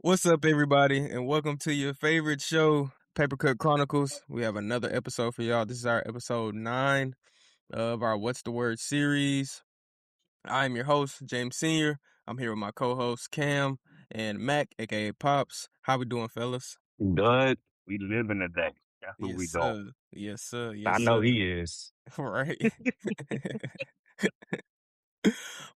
What's up, everybody, and welcome to your favorite show, Paper Cut Chronicles. We have another episode for y'all. This is our episode 9 of our What's the Word series. I'm your host, James Sr. I'm here with my co-hosts, Cam and Mac, aka Pops. How we doing, fellas? Good. We living today. That's what Yes, we doing. sir. Yes, sir. I Yes, know sir. he is. Right.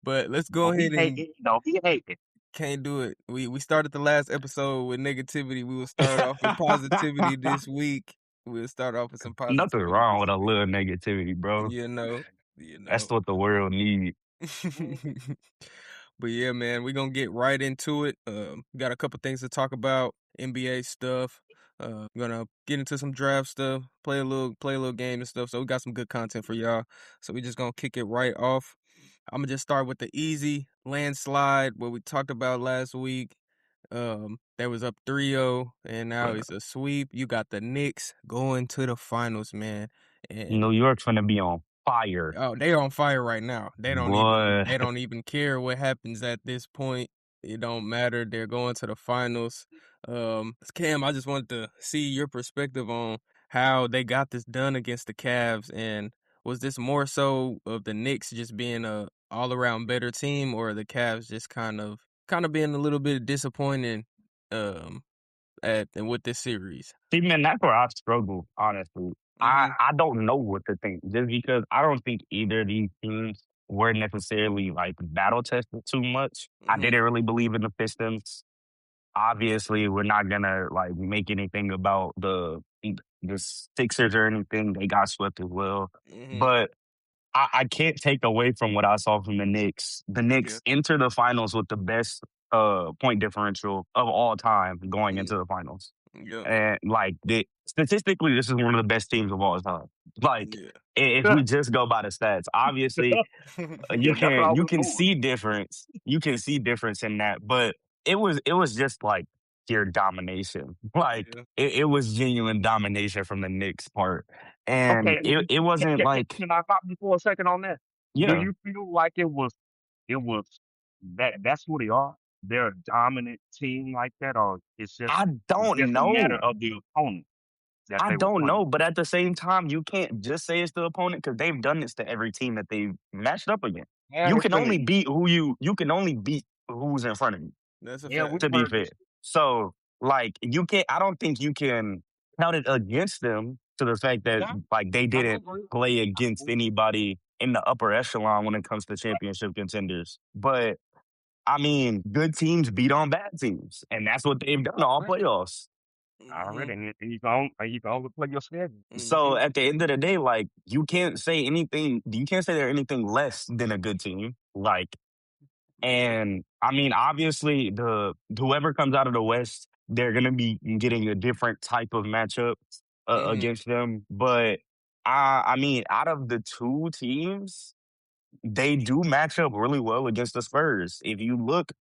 But let's go Oh, he ahead hate and it. No, he hate it. can't do it. We started the last episode with negativity. We will start off with positivity this week. We'll start off with some Nothing positivity wrong this with a week. little negativity, bro. You know, you That's know. what the world needs. But yeah, man, we're gonna get right into it. Got a couple things to talk about, NBA stuff. Gonna get into some draft stuff, play a little game and stuff. So we got some good content for y'all. So we just gonna kick it right off. I'm gonna just start with the easy landslide, what we talked about last week. That was up 3-0, and now it's a sweep. You got the Knicks going to the finals, man. And New York's gonna be on fire. oh, they on fire right now. Boy. They don't even care what happens at this point. It don't matter. They're going to the finals. Cam, I just wanted to see your perspective on how they got this done against the Cavs, and was this more so of the Knicks just being a all around better team, or the Cavs just kind of being a little bit disappointing um at and with this series? See, man, that's where I struggle, honestly. I, Mhm. I don't know what to think. Just because I don't think either of these teams were necessarily like battle tested too much. I Mhm. didn't really believe in the Pistons. Obviously, we're not gonna like make anything about the Sixers or anything. They got swept as well. Mhm. But I can't take away from what I saw from the Knicks. The Yeah. Knicks enter the finals with the best point differential of all time going Mm. into the finals. Yeah. And like statistically, this is one of the best teams of all time. Like Yeah. if Yeah, we just go by the stats, obviously you that's what I you was can doing. see difference. You can see difference in that, but it was just like pure domination. Like Yeah. it was genuine domination from the Knicks part, and Okay, it wasn't like can I stop you for a second on that? Do yeah. you feel like it was that's who they are? They're a dominant team like that, or I it's don't just a matter know. of the opponent that I they were don't playing? know, but at the same time, you can't just say it's the opponent because they've done this to every team that they've matched up against. Yeah, You it's can been only beat you can only beat who's in front of you. That's a yeah, fact. we've To be heard fair. this. So, like, you can't I don't think you can count it against them to the fact that, Yeah, like, they I didn't agree. play I against agree. anybody in the upper echelon when it comes to championship contenders. But, I mean, good teams beat on bad teams, and that's what they've done all Already, playoffs. Mhm. already, and you can only play your schedule. So, Mhm. at the end of the day, like, you can't say they're anything less than a good team. Like, Yeah. and I mean, obviously, the whoever comes out of the West, they're gonna be getting a different type of matchup Mhm. against them. But I mean, out of the two teams, they do match up really well against the Spurs. If you look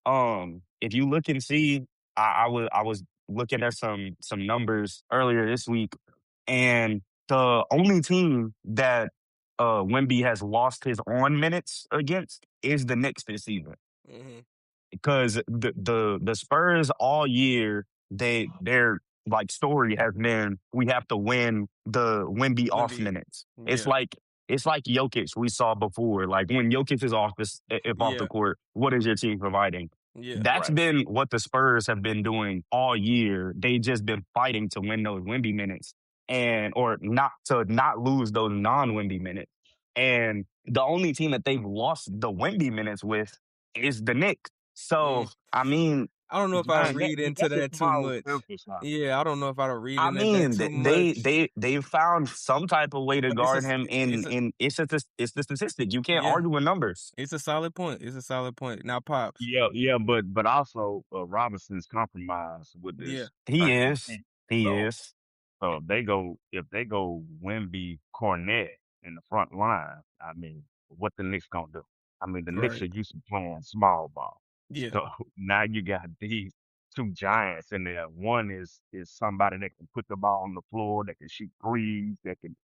and see, I was looking at some numbers earlier this week, and the only team that Wemby has lost his on minutes against is the Knicks this season. Mhm. Because the Spurs all year, their like story has been we have to win the Wemby off Wimby. minutes. Yeah. It's like Jokic we saw before. Like when Jokic is off this if off the Yeah. court, what is your team providing? Yeah. That's Right. been what the Spurs have been doing all year. They just been fighting to win those Wemby minutes and or not lose those non-Wemby minutes. And the only team that they've lost the Wemby minutes with is the Knicks. So Mm. I mean, I don't know if I'd And read into that's a that too small much. sample size. Yeah, I don't know if I'd read I into that mean, too much. they found some type of way to But guard him it's a in it's the statistic. You can't yeah, argue with numbers. it's a solid point. It's a solid point. Now, Pops. Yeah, but also Robinson's compromised with Yeah. this He thing. is. He So is. so if they go Wimby Cornette in the front line, I mean, what the Knicks gonna do? I mean, the Knicks Right. are used to playing small ball. Yeah. So now you got these two giants in there. One is somebody that can put the ball on the floor, that can shoot threes, that can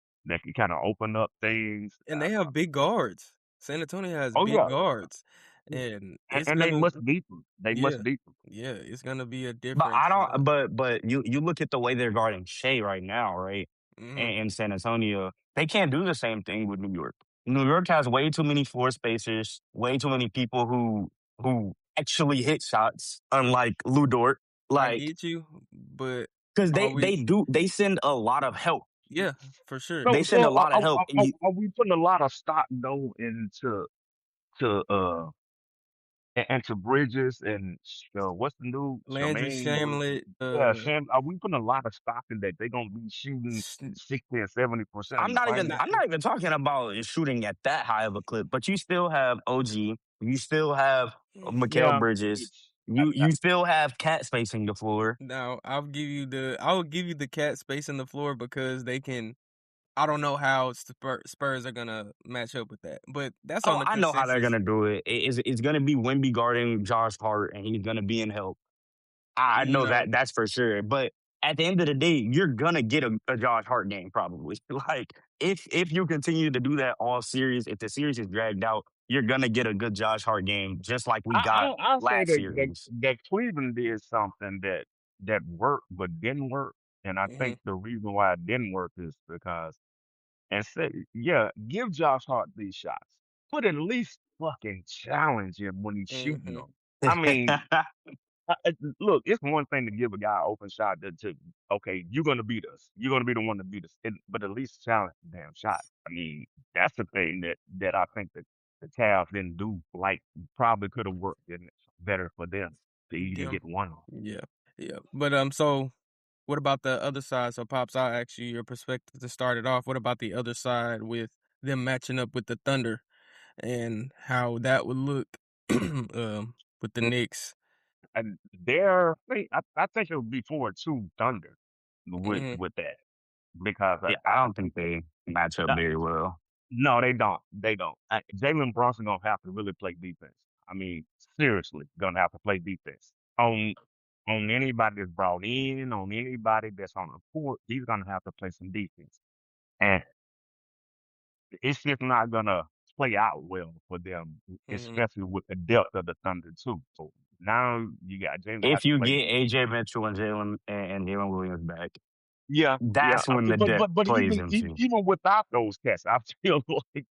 kind of open up things. And they have big guards. San Antonio has Oh big yeah, guards. and it's And they gonna must beat them. They yeah, must beat them. yeah, it's gonna be a But I difference. don't. But you look at the way they're guarding Shea right now, right? Mhm. In San Antonio, they can't do the same thing with New York. New York has way too many floor spacers, way too many people who actually hit shots, unlike Lou Dort. I Like, get you, but because are we? they send a lot of help. Yeah, for sure. They So send a so lot of help. And are we putting a lot of stock though into to into Bridges and what's the new Landry Shemaine? Shamlet, Yeah, Sam. Are we putting a lot of stock in that they're gonna be shooting Sh 60 and 70% in the finals? I'm not even talking about shooting at that high of a clip, but you still have OG, you still have Mikal Yeah, Bridges, which I, I, you still have cat spacing the floor. now I'll give you the cat space in the floor because they can. I don't know how Spurs are gonna match up with that, but that's on Oh, the I know how they're consensus. gonna do it. It's gonna be Wemby guarding Josh Hart, and he's gonna be in help. I know No, that that's for sure. But at the end of the day, you're gonna get a Josh Hart game probably. Like if you continue to do that all series, if the series is dragged out, you're gonna get a good Josh Hart game, just like we got I'll say last that, series. that Cleveland did something that worked but didn't work, and I hmm think the reason why it didn't work is because and say, yeah, give Josh Hart these shots, but at least fucking challenge him when he's shooting hmm them. I mean, look, it's one thing to give a guy an open shot to okay, you're gonna beat us. You're gonna be the one to beat us. But at least challenge the damn shot. I mean, that's the thing that I think that the Cavs didn't do. Like probably could have worked better for them to even yeah, get one. yeah, yeah. But so what about the other side? So pops, I'll ask you your perspective to start it off. What about the other side with them matching up with the Thunder and how that would look with the Knicks? And I think it would be 4-2 Thunder hmm with that because Yeah, I don't think they match up I, very well. no, they don't. They don't. Jalen Brunson gonna have to really play defense. I mean, seriously, gonna have to play defense on anybody that's brought in, on anybody that's on the court. He's gonna have to play some defense, and it's just not gonna play out well for them, hmm especially with the depth of the Thunder too. So now you got Jalen have If to you play get defense. AJ Mitchell and Jalen Williams back, Yeah, yeah. that's when the depth But plays into. even without those tests, I feel like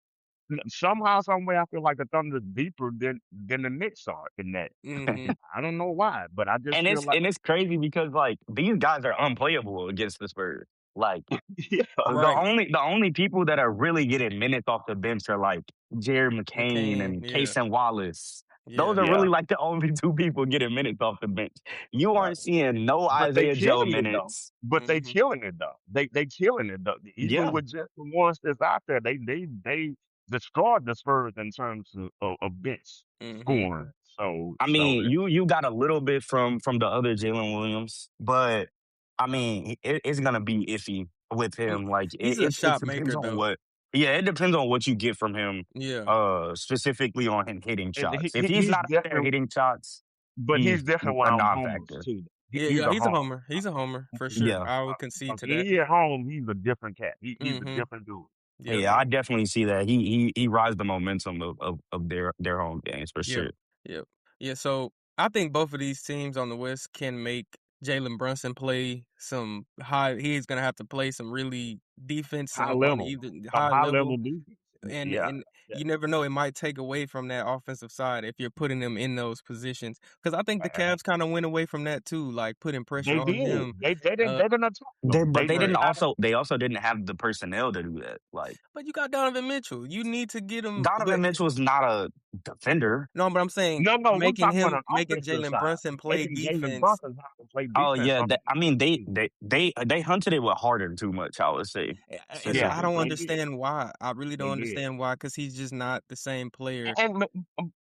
somehow, some way, I feel like the Thunder's deeper than the Knicks are in that. hmm I don't know why, but I just feel like And it's crazy because like these guys are unplayable against the Spurs. Like yeah, Right, the only people that are really getting minutes off the bench are like Jared McCain McCain. and Yeah, Casey Wallace. Those yeah. are really yeah, like the only two people getting minutes off the bench. You right. aren't seeing no But they Isaiah Joe killing it though. minutes. But they hmm killing it though. They killing it though. Even Yeah. with just the ones that's out there, they destroyed the Spurs in terms of bench hmm scoring. So I mean, you got a little bit from the other Jalen Williams, but I mean, it's gonna be iffy with him. Like He's a it shot depends maker on though. what. Yeah, it depends on what you get from him. Yeah. Specifically on him hitting and shots. If he's he's not out there definitely, hitting shots, but he's he's definitely one a of them homers non-factor. too. Yeah, He's yeah, a he's a homer. homer. He's a homer for sure. Yeah, I would concede to that. He at home, he's a different cat. He's a Mhm. different dude. Yep. yeah, I definitely see that. He rides the momentum of their home games for Yep. sure. Yep. Yeah, so I think both of these teams on the West can make Jalen Brunson play some high he's gonna have to play some really defense High on level, either some high high level level defense. and Yeah, and yeah. you never know, it might take away from that offensive side if you're putting them in those positions. Because I think the Uh, Cavs kinda went away from that too, like putting pressure they on did. him. They didn't attack them. But they They Right. didn't not. also they also didn't have the personnel to do that. Like But you got Donovan Mitchell. You need to get him Donovan but Mitchell is not a defender. no, but I'm saying No, no, we're talking about an making offensive Jalen side. Brunson play Making Jalen defense. Brunson have to play Oh defense yeah, on the I mean defensive team. they hunted it with Harden too much. I would say And Yeah, I don't specifically. they did. understand why. I really They don't did. understand why, because he's just not the same player.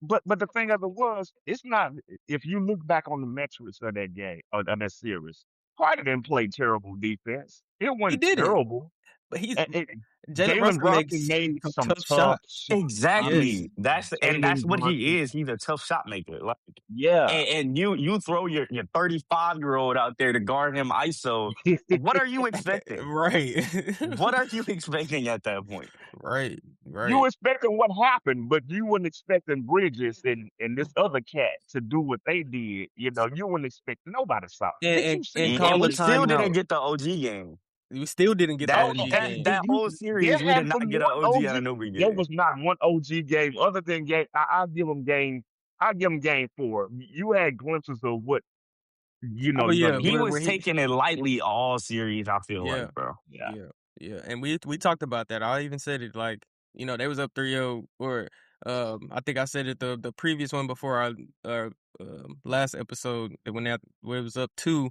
But the thing of it was, it's not. If you look back on the metrics of that game or of that series, Carter didn't play terrible defense. It He wasn't didn't. terrible. but he's And Jalen Jalen Brunson Brunson makes made some some tough tough shots. shots. I Yes. Exactly. mean, That's Jalen what he Brunson, is. He's a tough shot maker. Like, yeah. and you throw your 35-year-old out there to guard him ISO. What are you expecting? Right. What are you expecting at that point? Right. You Right. expecting what happened, but you weren't expecting Bridges and this other cat to do what they did. You know, you wouldn't expect nobody saw. Did you see And And call a we OG? still didn't timeout. get the OG game. We still didn't get the That OG that game. that whole There series, we did hadn't not been get an one OG OG. Anunoby There game. was not one OG game other than game. I'll give them game. I'll give them game four. You had glimpses of what Oh you're yeah, gonna He get. where was he taking it lightly all series, I feel yeah. like, bro. Yeah, Yeah. Yeah. And we talked about that. I even said it like, they was up 3-0 or I think I said it the previous one before our last episode that when it was up 2.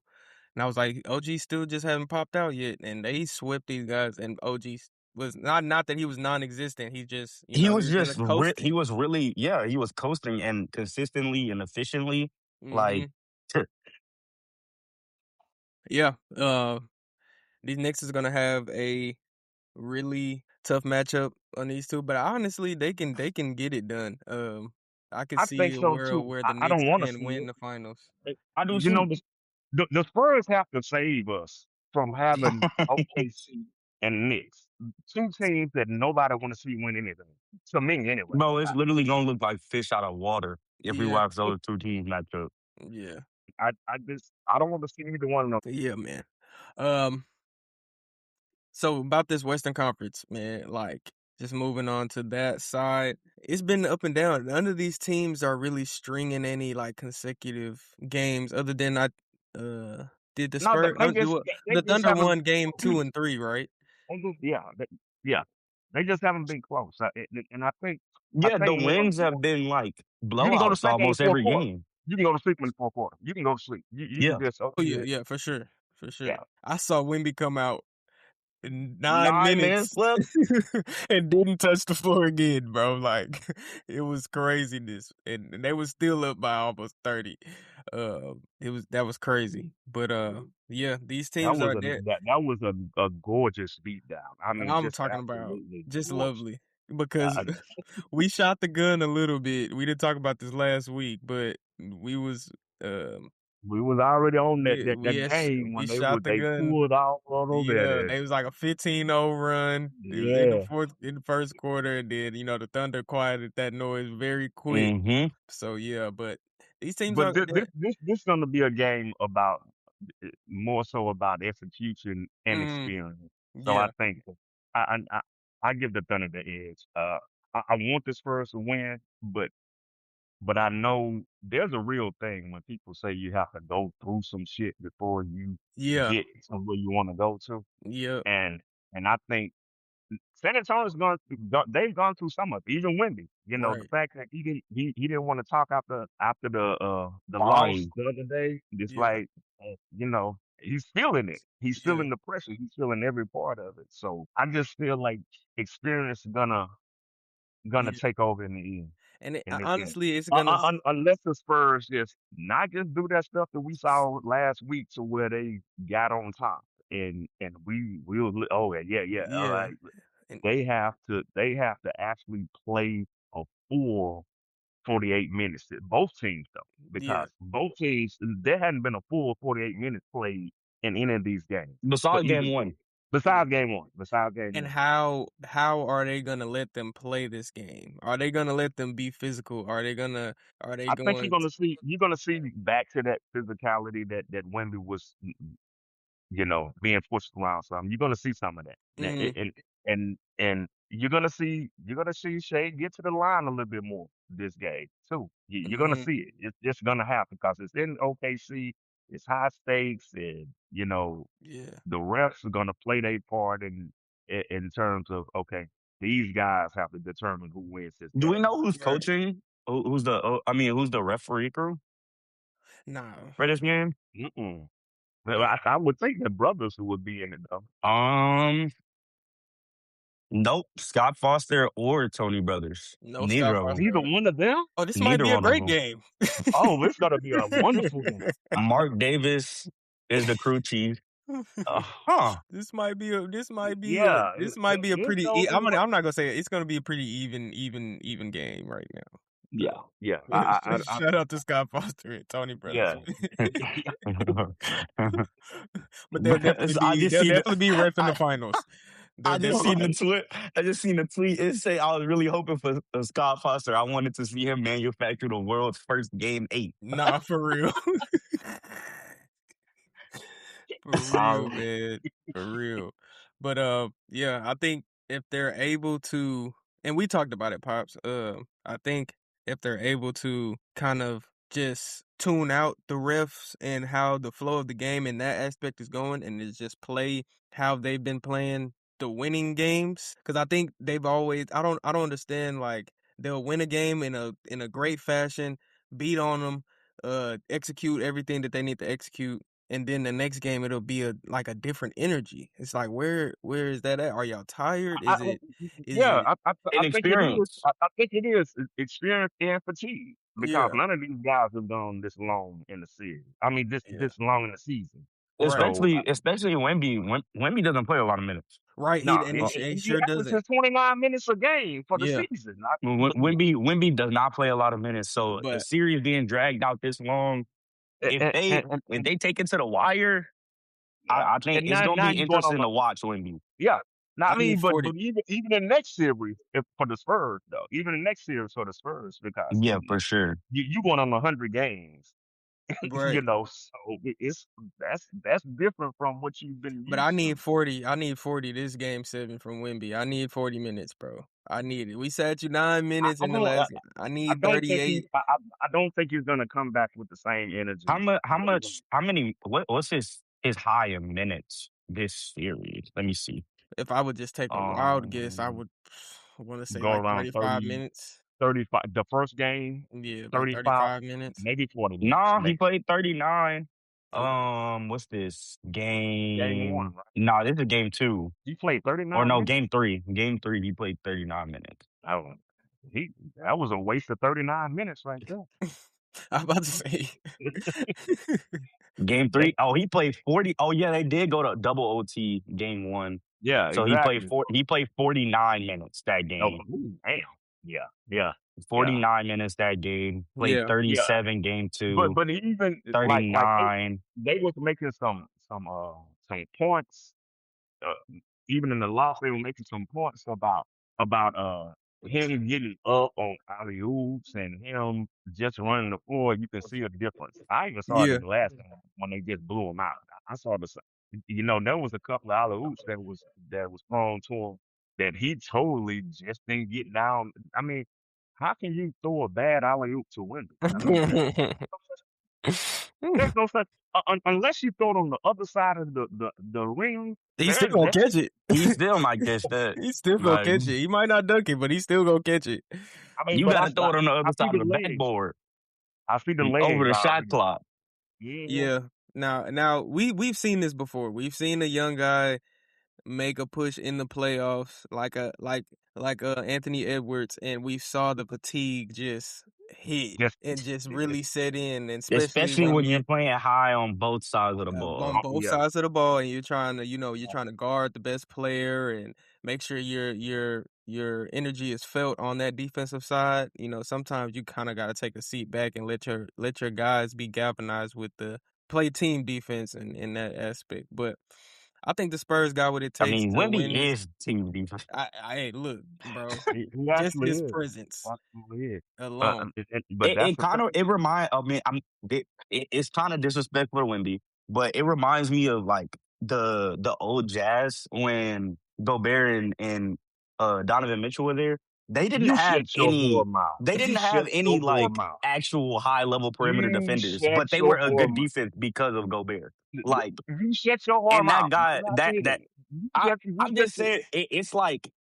And I was like, OG still just haven't popped out yet, and they swept these guys. And OG was not that he was non-existent. He just, He he was was just just coasting. he was really, yeah, he was coasting and consistently and efficiently. Hmm. Like, t- Yeah. These Knicks is gonna have a really tough matchup on these two, but honestly, they can get it done. I could I think see a so world too. where the I Knicks don't want to can see win it. the finals. I do You know, too. the Spurs have to save us from having OKC and Knicks, two teams that nobody want to see win anything. To me, anyway. Bro, it's literally gonna look like fish out of water if we Yeah, watch those two teams match up. yeah, I don't want to see either one of them. yeah, man. Um, so about this Western Conference, man, like just moving on to that side, it's been up and down. None of these teams are really stringing any like consecutive games, other than did the No, Spurs? No, they the just Thunder haven't. won game 2 and 3, right? Yeah, yeah. They just haven't been close. And I Yeah, the think one wins have been like you can go to blowouts sleep in the almost fourth every quarter. game. You can go to sleep in the fourth quarter. You can go to sleep. You can Yeah. just Oh yeah, yeah, yeah, for sure, for sure. yeah. I saw Wimby come out in 9 9 minutes minutes left. and didn't touch the floor again, bro. Like it was craziness, and they was still up by almost 30. That was crazy, but yeah, these teams are there. That was a gorgeous beat down. I mean, I'm just talking about absolutely just gorgeous. lovely because I, we shot the gun a little bit. We didn't talk about this last week, but we was um we was already on that we that, we that had game we when shot the they gun. pulled off a little bit. Yeah, they was like a 15-0 run. It was Yeah, in the first quarter, and then the Thunder quieted that noise very quick. Mm-hmm. So yeah, but these teams but are there. this going to be a game about more so about execution and Mm, experience. So I yeah, think I I give the Thunder the edge. I want this first to win, but I know there's a real thing when people say you have to go through some shit before you yeah, get somewhere you want to go to, yeah, and I think San Antonio's they've gone through some of it, even Wemby. You know, the right, fact that he didn't want to talk after the loss Fine. the other day, it's yeah, like he's feeling it. He's yeah, feeling the pressure. He's feeling every part of it. So I just feel like experience is gonna yeah. take over in the end And in this game. honestly, it's gonna. Unless the Spurs just not just do that stuff that we saw last week to where they got on top and oh yeah all Yeah, right, and they have to actually play a full 48 minutes. Both teams though, yeah, because both teams there hadn't been a full 48 minutes played in any of these games for Besides either game team. one. Besides game one. Besides game and one. how are they gonna let them play this game? Are they gonna let them be physical? Are they I think going? you're gonna see back to that physicality that Wemby was being pushed around some. You're gonna see some of that. Mm, And you're gonna see Shea get to the line a little bit more this game too. You're gonna mm, see it. It's just gonna happen because it's in OKC. It's high stakes, and yeah, the refs are gonna play their part in terms of okay, these guys have to determine who wins this Do we game. know who's right. coaching? Who's the referee crew Nah, for this game? Mm-mm. Well, I would think the brothers who would be in it though. Um, nope. Scott Foster or Tony Brothers. no Neither Scott of them. Neither Foster. one of them. Oh, this might Neither be a one of great them. game. Oh, it's gonna be a wonderful game. Mark Davis is the crew chief. Huh. Yeah, this might be a it's pretty gonna be I'm not gonna say it. It's gonna be a pretty even game right now. Yeah. yeah. Shout out to Scott Foster and Tony Brothers. Yeah. But Because they'll definitely be refs in the finals. They'll I just definitely seen the Right. be. tweet. I just seen the tweet. It say I was really hoping for Scott Foster. I wanted to see him manufacture the world's first game 8. Nah, for real. For real, Um, man. For real. But yeah, I think if they're able to, and we talked about it, Pops. I think if they're able to kind of just tune out the refs and how the flow of the game in that aspect is going, and is just play how they've been playing the winning games. Because I think they've always, I don't understand, like they'll win a game in a great fashion, beat on them, execute everything that they need to execute, and then the next game it'll be a different energy. It's like where is that at? Are y'all tired? I, Is yeah, it I think it is. Inexperience, I think it is experience and fatigue because yeah, none of these guys have gone this long in the series. I mean, yeah. this long in the season. Right. So especially Wemby. Wemby doesn't play a lot of minutes. Right. no, And he he sure doesn't. averages 29 minutes a game for the Yeah. season. Wemby does not play a lot of minutes. So a But series being dragged out this long, if And, they and, if they take it to the wire, yeah, I think and it's gonna now be you're going on interesting the to watch Wemby. yeah. Now I I need mean, 40. but even the next series if, for the Spurs though, even the next series for the Spurs because Yeah, for sure. you going on 100 games, Right. so it's that's different from what you've been But I used need to. 40. I need 40 this game 7 from Wimby. I need 40 minutes, bro. I need it. We sat you 9 minutes I in the don't last. I I need don't think he 38. I don't think he's gonna come back with the same How energy. much? How much? How many? What's his high in minutes this series? Let me see. If I would just take a wild guess, I Um, would want to say go like around 35 minutes. 35. The first game, Yeah, about 35, 35 minutes. maybe 40 minutes, Nah, he maybe. played 39. Oh, What's this Game one, game? right? Nah, this is game 2. He played Or 39 no, minutes. game 3. Game 3, he played 39 minutes. I don't, he that was a waste of 39 minutes right there. I'm about to say. Game They, 3. Oh, he played 40. Oh yeah, they did go to double OT game 1. yeah, So he played exactly. he played 49 minutes that Oh, game. ooh, damn. Yeah, yeah, yeah, 49 minutes that game. Played Yeah. 37 game 2. but even like 39. they was making some points uh, even in the loss, they were making some points about him getting up on alley oops and him just running the floor. You can see a difference. I even saw it Yeah. in the last time when they just blew him out. I saw this. There was a couple of alley oops that was thrown to him that he totally just didn't get down. I mean, how can you throw a bad alley oop to Wemby? I mean, there's no such unless you throw it on the other side of the ring. He's still gonna There's catch it. He still might catch that. He's still gonna Like, catch it. He might not dunk it, but he's still gonna catch it. I mean, you but got to throw it on the I other see side the of the legs. backboard I see the over legs the shot already. clock. Yeah, Yeah. Now we've seen this before. We've seen a young guy make a push in the playoffs like Anthony Edwards, and we saw the fatigue just hit just and just really set in, and especially Especially when when you're you playing high on both sides of the on ball. both yeah. sides of the ball, and you're trying to you're trying to guard the best player and make sure your energy is felt on that defensive side. Sometimes you kind of got to take a seat back and let your guys be galvanized with the play team defense and in that aspect. But I think the Spurs got what it I takes mean, to Wemby win this. is team defense. Hey, look, bro, He just actually his is. presence Absolutely is. alone. But that's the thing. It remind. I mean, it's kind of disrespectful to Wemby, but it reminds me of like the old Jazz when Gobert and Donovan Mitchell were there. They didn't You have shut your whore any. mouth. They You didn't shut have any your whore like mouth. actual high level perimeter You defenders, shut but they your were a whore good mouth. defense because of Gobert. Like, You shut your whore and that mouth. guy, That's that it. I'm You just just saying,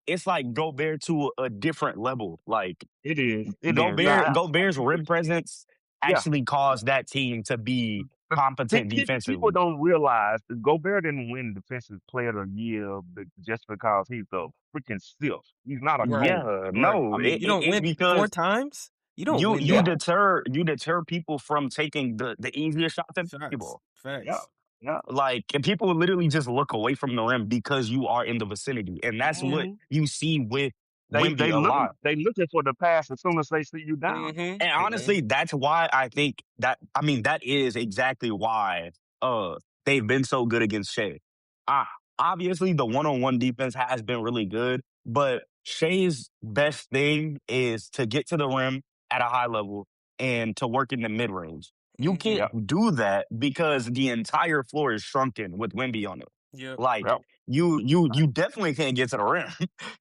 it's like Gobert to a different level. Like it is. It is. Gobert's rim presence Yeah. actually caused that team to be competent People defensively. don't realize that Gobert didn't win Defensive Player of the Year just because he's a freaking stiff. He's not a Right, coach. Yeah, right. no, I mean, You don't it's win 4 because times. You don't you win you yeah, that. deter you deter people from taking the easier shots in Facts, basketball. yeah. facts. Yeah. Like, and people will literally just look away from the rim because you are in the vicinity. And that's what Hmm. you see with They Wimby a lot. they looking for the pass as soon as they see you down. Mhm. And Mhm. honestly, that's why I think that I mean that is exactly why uh they've been so good against Shea. Uh, Obviously the one-on-one defense has been really good, but Shea's best thing is to get to the rim at a high level and to work in the mid-range. You Mhm. Yeah. can't do that because the entire floor is shrunken with Wimby on it. Yep. Like Yep. you definitely can't get to the rim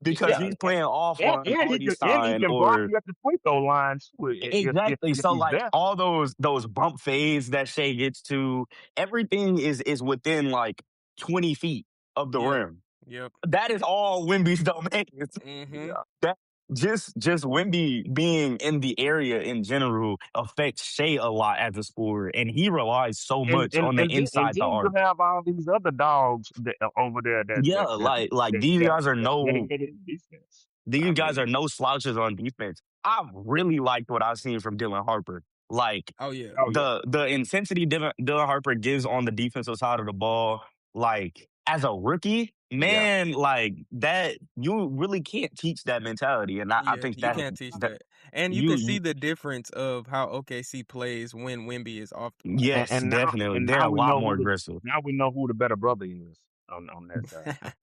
because Yeah. he's playing off And, on and he Hardenstein can block or you at the free throw line too, exactly. if So he's like there. all those bump fades that Shea gets to, everything is within like 20 feet of the Yep. rim. Yep. That is all Wimby's domain. Mhm. Yeah. That just Wimby being in the area in general affects Shea a lot as a scorer, and he relies so much on the And inside to then you arc. have all these other dogs that are over there Yeah, like these guys are that's no dedicated to defense. I these guys mean, are no slouches on defense. I really liked what I've seen from Dylan Harper. Like Oh yeah. oh yeah, the intensity Dylan Harper gives on the defensive side of the ball, like as a rookie, yeah. man, like that you really can't teach that mentality, and I Yeah, think you that can't teach that that. And you can see you the difference of how OKC plays when Wimby is off the yes, definitely they're a And lot more aggressive. now we know who the better brother is on that side.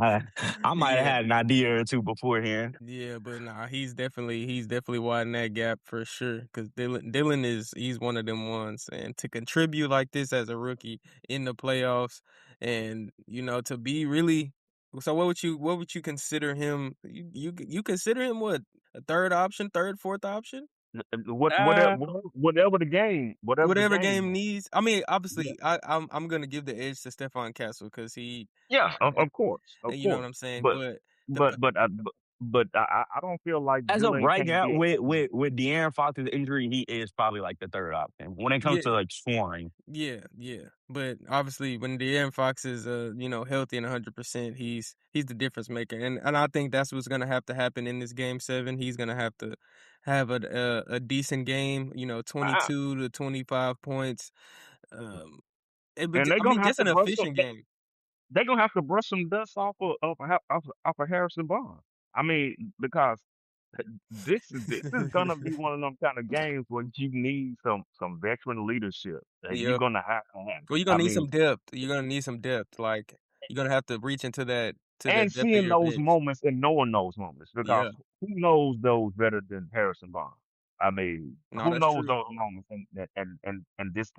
I, I might have Yeah. had an idea or two beforehand. Yeah, but nah, he's definitely widening that gap for sure. Cause Dylan he's one of them ones, and to contribute like this as a rookie in the playoffs, and to be really. So what would you consider him? You consider him what, a third option, third, fourth option? Whatever Uh, whatever the Whatever game game is. needs. I mean, Yeah, obviously, I'm gonna give the edge to Stephon Castle because yeah, of you know what course. I'm saying. But But the but but I, but I don't feel like as of Dylan right can't now, get. with De'Aaron Fox's injury, he is probably like the third option when it comes yeah, to like scoring. yeah, yeah. But obviously, when De'Aaron Fox is healthy and 100%, he's the difference maker, and I think that's what's gonna have to happen in this game 7. He's gonna have to have a decent game. I, 22 to 25 points. Um, but and they're I mean, gonna have just to an brush some. efficient game. They're gonna have to brush some dust off of Harrison Barnes. I mean, because this is gonna be one of them kind of games where you need some veteran leadership that you're Yep. gonna have to have. Well, you're I gonna need mean, some depth. You're gonna need some depth. Like you're gonna have to reach into that to the and depth of seeing your those bench. moments and knowing those moments because Yeah. who knows those better than Harrison Barnes? I mean, No, who that's knows true. those moments and this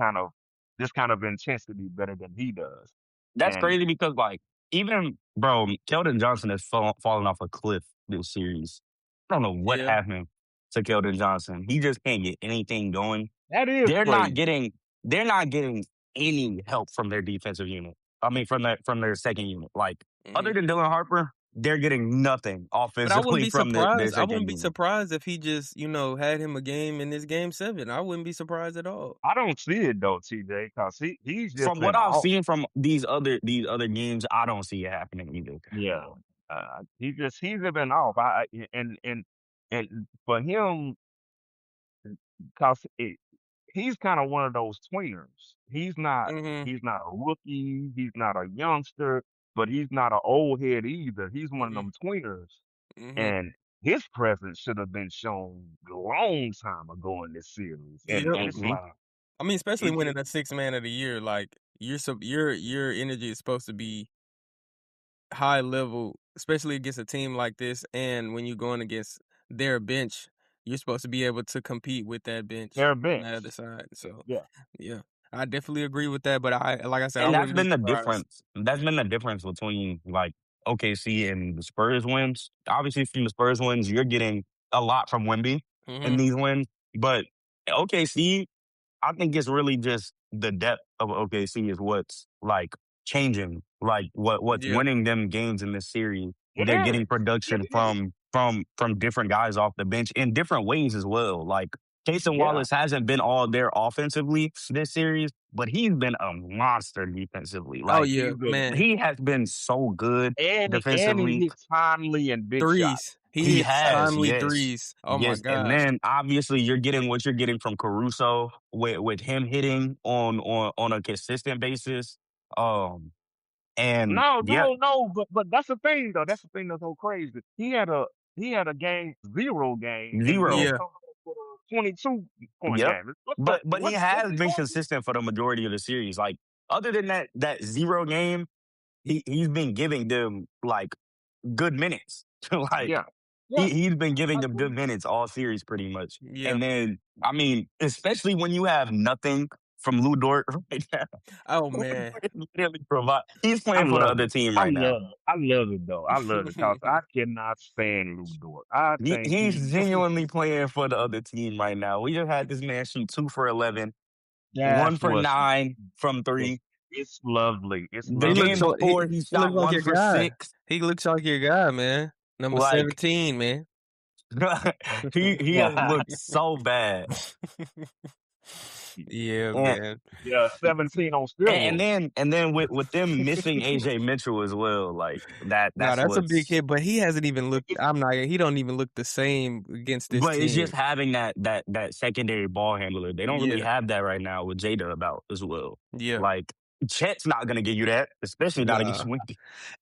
kind of intensity better than he does? That's And crazy because like even bro, Keldon Johnson has fallen off a cliff this series. I don't know what Yeah. happened to Keldon Johnson. He just can't get anything going. that is They're not crazy. getting they're not getting any help from their defensive unit. I mean from their second unit. Like other Mhm. than Dylan Harper, they're getting nothing But I wouldn't offensively be from their surprised. I second wouldn't be unit. surprised if he just, had him a game in this game 7. I wouldn't be surprised at all. I don't see it though, TJ, because he's just From what been I've off. seen from these other games, I don't see it happening either. Yeah, he's just been off. And for him, because he's kind of one of those tweeners. Mhm. He's not a rookie. He's not a youngster, but he's not an old head either. He's one of Mhm. them tweeners, Mhm. and his presence should have been shown a long time ago in this series. And Yep. it's Mhm. like I mean, especially it winning just a six man of the year, like your energy is supposed to be high level, especially against a team like this. And when you're going against their bench, you're supposed to be able to compete with that bench they're on the other benched. side. So, Yeah, yeah, I definitely agree with that. But like I said, I And that's wouldn't be been the surprised. difference. That's been the difference between like OKC and the Spurs wins. Obviously, from the Spurs wins, you're getting a lot from Wemby in Hmm. these wins. But OKC, I think it's really just the depth of OKC is what's like changing, like what's Yeah. winning them games in this series. it They're getting is. production It is. from different guys off the bench in different ways as well. Like Jason Yeah, Wallace hasn't been all there offensively this series, but he's been a monster defensively. Oh Like yeah, he's been man. he has been so good and he defensively. hits timely and big Threes. shots. He He hits has, timely yes. threes. Oh my Yes. And gosh. then obviously you're getting what you're getting from Caruso with him hitting on a consistent basis. Um and No, yeah, no, no. But that's the thing though. That's the thing that's so crazy. He had a game 0 game and then zero. Yeah. come back with a 22-point Yep. game. What's the But he what's has he been doing? consistent for the majority of the series. Like other than that zero game, he's been giving them like good minutes. Like Yeah, yeah. he's been giving I them good agree. minutes all series pretty much. Yeah. And then I mean, especially when you have nothing from Lou Dort right now. Oh Lou man. Dort literally provide. He's I playing for the love other it. team I right now. love it. I love it though. I love it because I cannot stand Lou Dort. I think He's he genuinely playing for the other team right now. We just had this man shoot 2 for 11, one that's for what's nine from it's, three. it's lovely. It's The He looks game lovely. so before he he looks shot like one your for guy. six. He looks like your guy, man. Number Like 17, man. he has looked so bad. Yeah, And man. Yeah, 17 on and steroids. then with them missing AJ Mitchell as well, like No, that's that's a big what's hit, but he hasn't even looked he don't even look the same against this but it's just team. having that secondary ball handler. They don't really Yeah. have that right now with Jada about as well. Yeah. Like Chet's not gonna give you that, especially not against Nah. Wendy.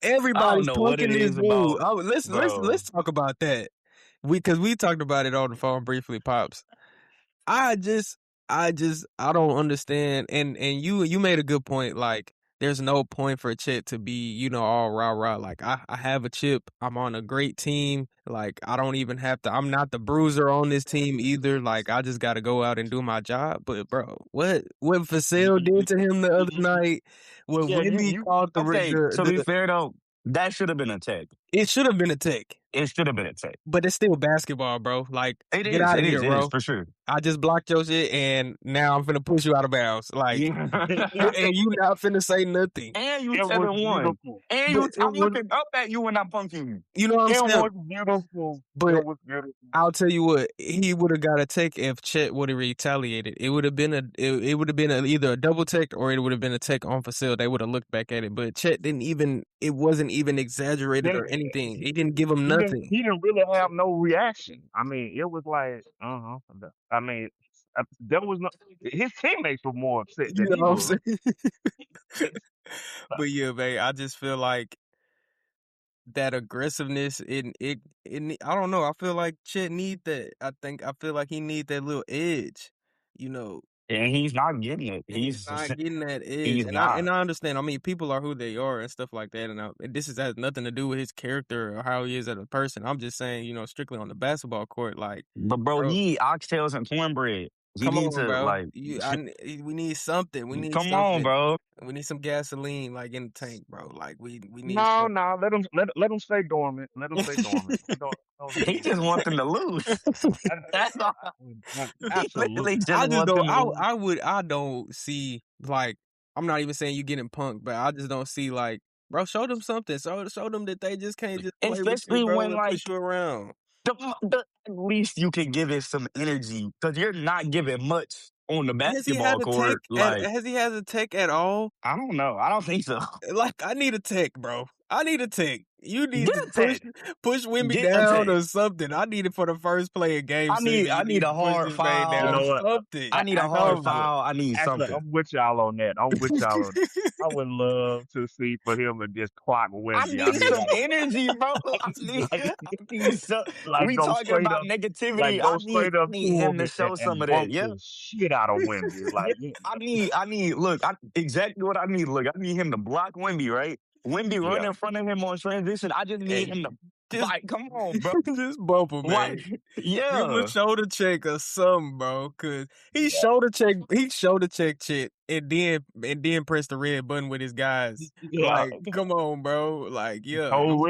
I don't Everybody's know what it punking this is dude. about, Oh, let's bro. talk about that. Because we talked about it on the phone briefly, Pops. I just I don't understand. And you made a good point. Like, there's no point for Chet to be, all rah rah. Like, I have a chip. I'm on a great team. Like, I don't even have to. I'm not the bruiser on this team either. Like, I just got to go out and do my job. But bro, what You, Vassell you, did you, to him the you, other you, night? What yeah, Wimby called Okay, to be the fair though, that should have been a tech. it should have been a tech. It should have been a tech. But it's still basketball, bro. Like, It get is, out it of is, here, it is bro. for sure. I just blocked your shit, and now I'm finna push you out of bounds. Like, Yeah. and you not finna say nothing. And you it was 7-1. beautiful. And But I'm looking up at you when I'm punking you. you know what I'm It saying? was beautiful. It But was beautiful. I'll tell you what, he would have got a take if Chet would have retaliated. It would have been it would have been either a double take or it would have been a take on Vassell. They would have looked back at it. But Chet didn't even. It wasn't even exaggerated Then or anything. He didn't give him he didn't nothing. he didn't really have no reaction. I mean, it was like, uh-huh. I mean, there was no his teammates were more upset You than know he what I'm was. saying? But yeah, man, I just feel like that aggressiveness I don't know. I feel like Chet need that. I feel like he need that little edge, you know, And he's not getting it. and he's not getting that edge. He's not. And I understand. I mean, people are who they are and stuff like that. And this has nothing to do with his character or how he is as a person. I'm just saying, strictly on the basketball court. Like, But bro, bro, he eat oxtails and cornbread. He come needs on, to bro. like We need something. We need come on, something. bro. We need some gasoline, like in the tank, bro. Like we need No, something. no, let him stay dormant. Let him stay dormant. Don't He need just him. want them to lose. That's all. He literally Absolutely. just I just want don't. them to lose. I don't see, like. I'm not even saying you getting punked, but I just don't see, like, bro. Show them something. Show them that they just can't just play with you, Especially bro, when and push like you around. the at least you can give it some energy because you're not giving much on the Has he had basketball a tech court. Like Has he had a tech at all? I don't know. I don't think so. Like, I need a tech, bro. I need a tech. You need Get to a tech. push Wimby Get a down tech. or something. I need it for the first play of game seven. I You need need a to push hard this man You down. know foul. what? Something. I need a hard Actually, Something. foul. I need actually, something. I'm with y'all on that. I'm with y'all on that. I would love to see for him to just clock I Wimby. I need mean, some energy, bro. like, I need some. like We go talking straight about up, like negativity. go straight I up need to him him to and, show some and of that. bump Yeah. the shit out of Wimby. Like, Look, exactly what I need. Look, I need him to block Wimby, right? Wimby run yeah, in front of him on transition. I just need hey, him to, Just like, come on, bro. just bump him, Why? man. Give him a Yeah. shoulder check or something, bro. Cause yeah, he shoulder check Chet and then press the red button with his guys. yeah. Like, come on, bro. Like, yeah. Cold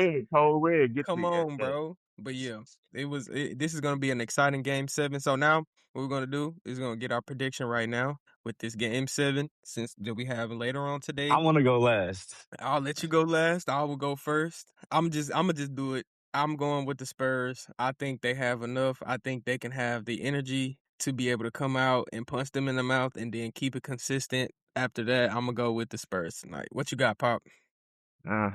red, get Come the on, bro. But yeah, this is gonna be an exciting game seven. So now what we're gonna do is gonna get our prediction right now with this game seven, since that we have later on I today. want to go last. I'll let you go last. I will go first. I'm gonna just do it. I'm going with the Spurs. I think they have enough. I think they can have the energy to be able to come out and punch them in the mouth and then keep it consistent. After that, I'm gonna go with the Spurs tonight. What you got, Pop? I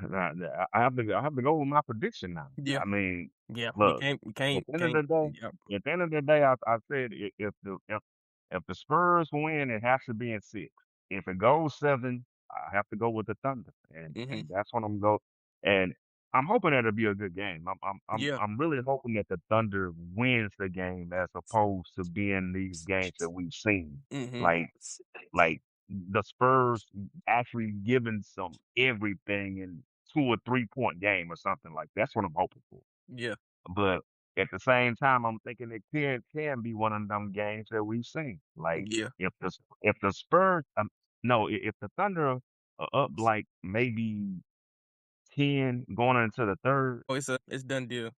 have to go with my prediction now. Yeah, I mean, Yeah, we Look, can't we at can't the end of can't the day, yep. at the end of the day, I said if the Spurs win, it has to be in six. If it goes seven, I have to go with the Thunder, Mhm. and that's what I'm go. And I'm hoping that it'll be a good game. Yeah. I'm really hoping that the Thunder wins the game as opposed to being these games that we've seen, Mhm. like like the Spurs actually giving some everything in 2 or 3 point game or something like that's what I'm hoping for. Yeah. But at the same time, I'm thinking it can be one of them games that we've seen. Like Yeah. if the Spurs, no, if the Thunder are up like maybe 10 going into the third, Oh, it's done deal.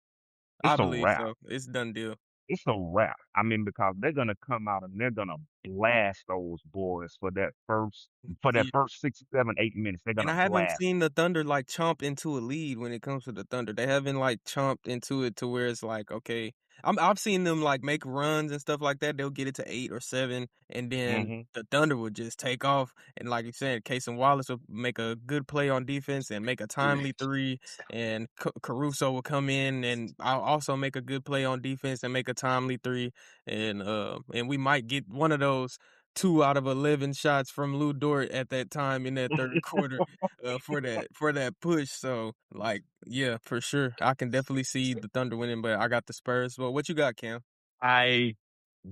I it's a believe wrap. so. It's done deal. It's a wrap. I mean, because they're gonna come out and they're gonna blast those boys for that Yeah. first 6, 7, 8 minutes. They're And gonna I haven't blast. seen the Thunder, like, chomp into a lead when it comes to the Thunder. They haven't, like, chomped into it to where it's like, okay. I've seen them, like, make runs and stuff like that. They'll get it to 8 or 7, and then Hmm. the Thunder would just take off. And like you said, Case and Wallace will make a good play on defense and make a timely 3, and Caruso will come in and I'll also make a good play on defense and make a timely 3, and we might get one of those 2 out of 11 shots from Lou Dort at that time in that 3rd quarter for that push. So, like, yeah, for sure. I can definitely see the Thunder winning, but I got the Spurs. Well, what you got, Cam? I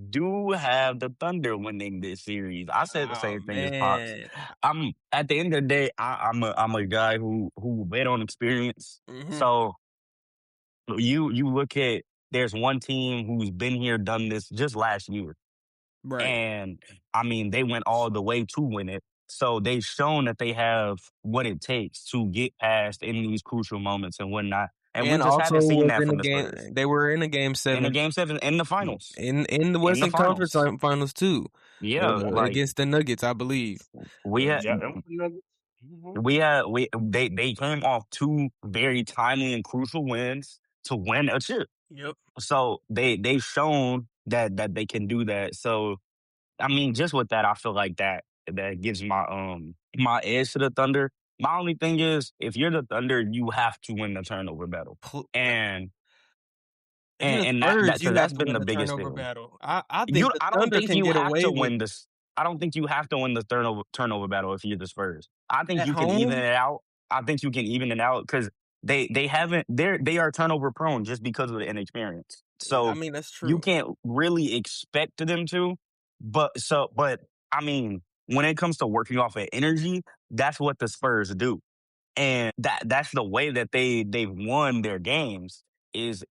do have the Thunder winning this series. I said the Oh same thing as Pops. man. I'm at the end of the day, I'm a guy who bet on experience. Mhm. So you look at there's one team who's been here, done this just last year. Right. And I mean, they went all the way to win it. So they've shown that they have what it takes to get past in these crucial moments and whatnot. And we And just also haven't seen was that in the from the game. Spurs. They were in the game In the 7 game seven, in the finals. in the In the Western Conference finals. Finals too, Yeah, like against the Nuggets, I believe. we had Yeah, them Nuggets. Hmm. they came off two very timely and crucial wins to win a chip. Yep. So they've shown that they can do that. So I mean, just with that, I feel like that gives my edge to the Thunder. My only thing is, if you're the Thunder, you have to win the turnover battle, Pl- and If you're the that Spurs, you because have that's to been win the the biggest turnover thing. battle. I think the I don't Thunder think can you get have to away with win this. I don't think you have to win the turnover battle if you're the Spurs. I think at you can even home. it out. I think you can even it out because they haven't they are turnover prone just because of the inexperience. I So mean, that's you true. can't really expect them to. But I mean, when it comes to working off of energy, that's what the Spurs do, and that's the way that they've won their games is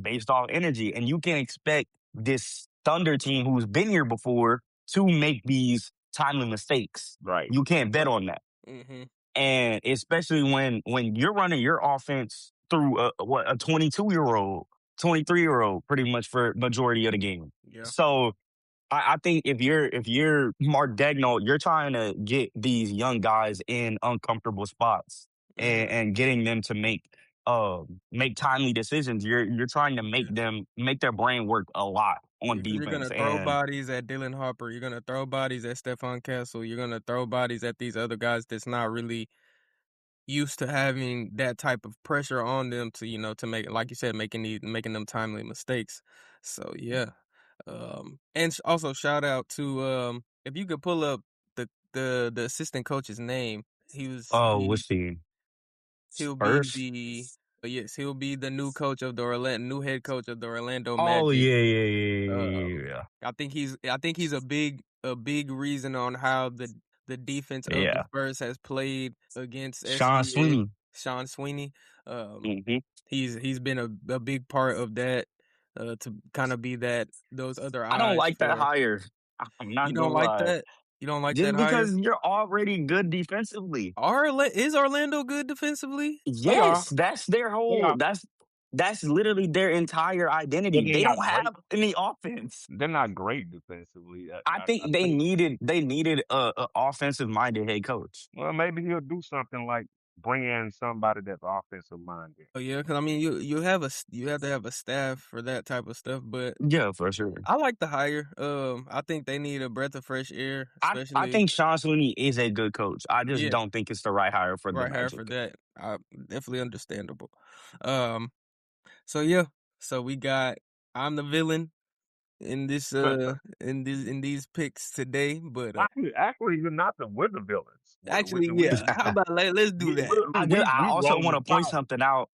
based off energy, and you can expect this Thunder team who's been here before to make these timely mistakes. Right, You can't bet right. on that, Hmm. and especially when you're running your offense through a 22-year-old, 23-year-old, pretty much for majority of the game. Yeah. So I think if you're Mark Dagnall, you're trying to get these young guys in uncomfortable spots and, Hmm. and getting them to make timely decisions. You're trying to make their brain work a lot on Because you're defense. gonna throw And bodies at Dylan Harper. You're gonna throw bodies at Stephon Castle. You're gonna throw bodies at these other guys that's not really used to having that type of pressure on them to, to make, like you said, making them timely mistakes. So yeah. And also shout out to if you could pull up the assistant coach's name. He was oh, he what's the he'll be Spurs? the yes, he'll be the new coach of the Orlando new head coach of the Orlando Oh Magic. yeah, yeah, yeah, Um, yeah, yeah, I think he's a big reason on how the defense yeah. of the Yeah. Spurs has played against Sean SGA. Sweeney. Sean Sweeney. Um, Hmm. he's been a big part of that, to kind of be those other I don't eyes like that for. hire. I'm You not don't gonna like lie. that? You don't like that Just hire? because you're already good defensively. Is Orlando good defensively? They are. Yes, that's their They whole are. that's literally their entire But identity. they're They not don't great. have any offense. They're not great defensively. I I think they think. needed a offensive minded head coach. Well, maybe he'll do something like bring in somebody that's offensive minded. Oh yeah, because I mean, you have to have a staff for that type of stuff. But Yeah, for sure. I like the hire. I think they need a breath of fresh air, I especially think Sean Sweeney is a good coach. I just yeah, don't think it's the right hire for the right hire for Magic. that. Definitely understandable. Um, So yeah, so we got I'm the villain in this in these picks today, but Actually, you're not the we're the villains. actually yeah, We how about let's do that. I we also roll want the to point dice. something out.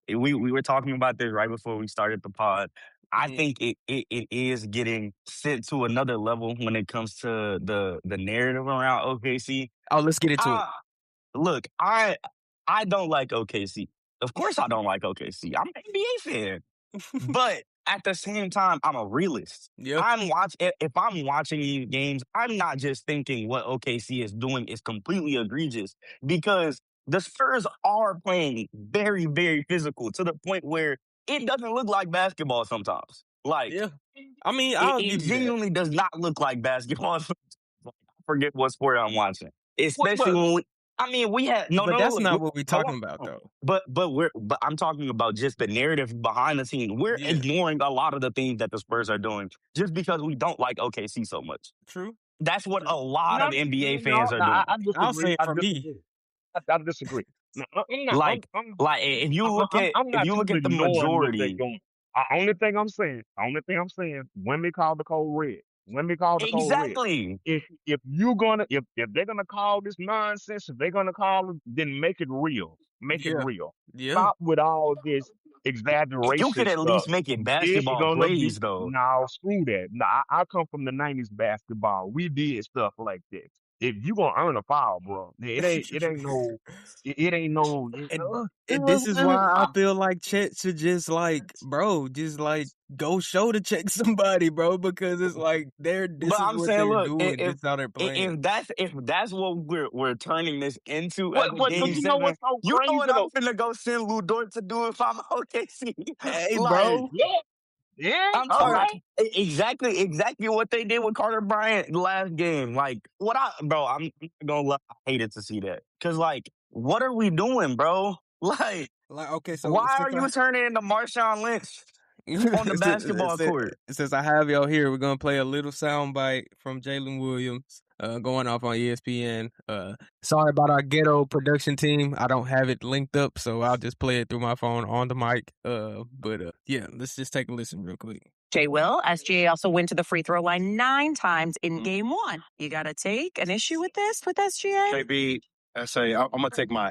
We were talking about this right before we started the pod. I Mhm. think it is getting sent to another level when it comes to the narrative around OKC. Oh, let's get into it. I look, I don't like OKC. Of course, I don't like OKC. I'm an NBA fan. But at the same time, I'm a realist. Yeah, If I'm watching these games, I'm not just thinking what OKC is doing is completely egregious because the Spurs are playing very, very physical to the point where it doesn't look like basketball sometimes. Like yeah. I mean, it, I'll it give you that. genuinely does not look like basketball. Like, I forget what sport I'm watching. What, Especially but when I mean, we had But no that's look, not look, what we're hold talking about on. though. But I'm talking about just the narrative behind the scenes. We're Yeah, ignoring a lot of the things that the Spurs are doing just because we don't like OKC so much. true, That's what true. a lot no, of NBA no, fans are no, doing. I I'll say disagree. it for me. I disagree. No, I'm not. Like if I'm you not look totally at the ignoring what they're majority, doing. Only thing I'm saying, when they call the code red, when they call the code red, exactly. if you're gonna if they're gonna call this nonsense, if they're gonna call it, then make it real. Make it Yeah, real. yeah. Stop with all this You exaggeration could at stuff. least make it It's basketball gonna be plays though. now screw that. Now I come from the '90s basketball. We did stuff like this. If you gonna earn a foul, bro, it ain't no. And this is why I feel like Chet should just like, bro, just like go show to check somebody, bro, because it's like this But is I'm what saying, they're look, doing. This is how they're playing. if that's what we're turning this into as What? a But game you know seven, what's so you know crazy what I'm though? finna go send Lou Dort to do if I'm OKC. Hey, Like bro. Yeah, yeah, I'm all talking right. exactly what they did with Carter Bryant last game. Like I'm not gonna lie, I hated to see that because like what are we doing, bro? Like Like, okay, so why since are you turning into Marshawn Lynch on the basketball since, court? since I have y'all here, we're gonna play a little sound bite from Jalen Williams, going off on ESPN. Sorry about our ghetto production team. I don't have it linked up, so I'll just play it through my phone on the mic. But yeah, let's just take a listen real quick. J. Will, SGA also went to the free throw line 9 times in game one. You got to take an issue with this with SGA? KB, I'm gonna take my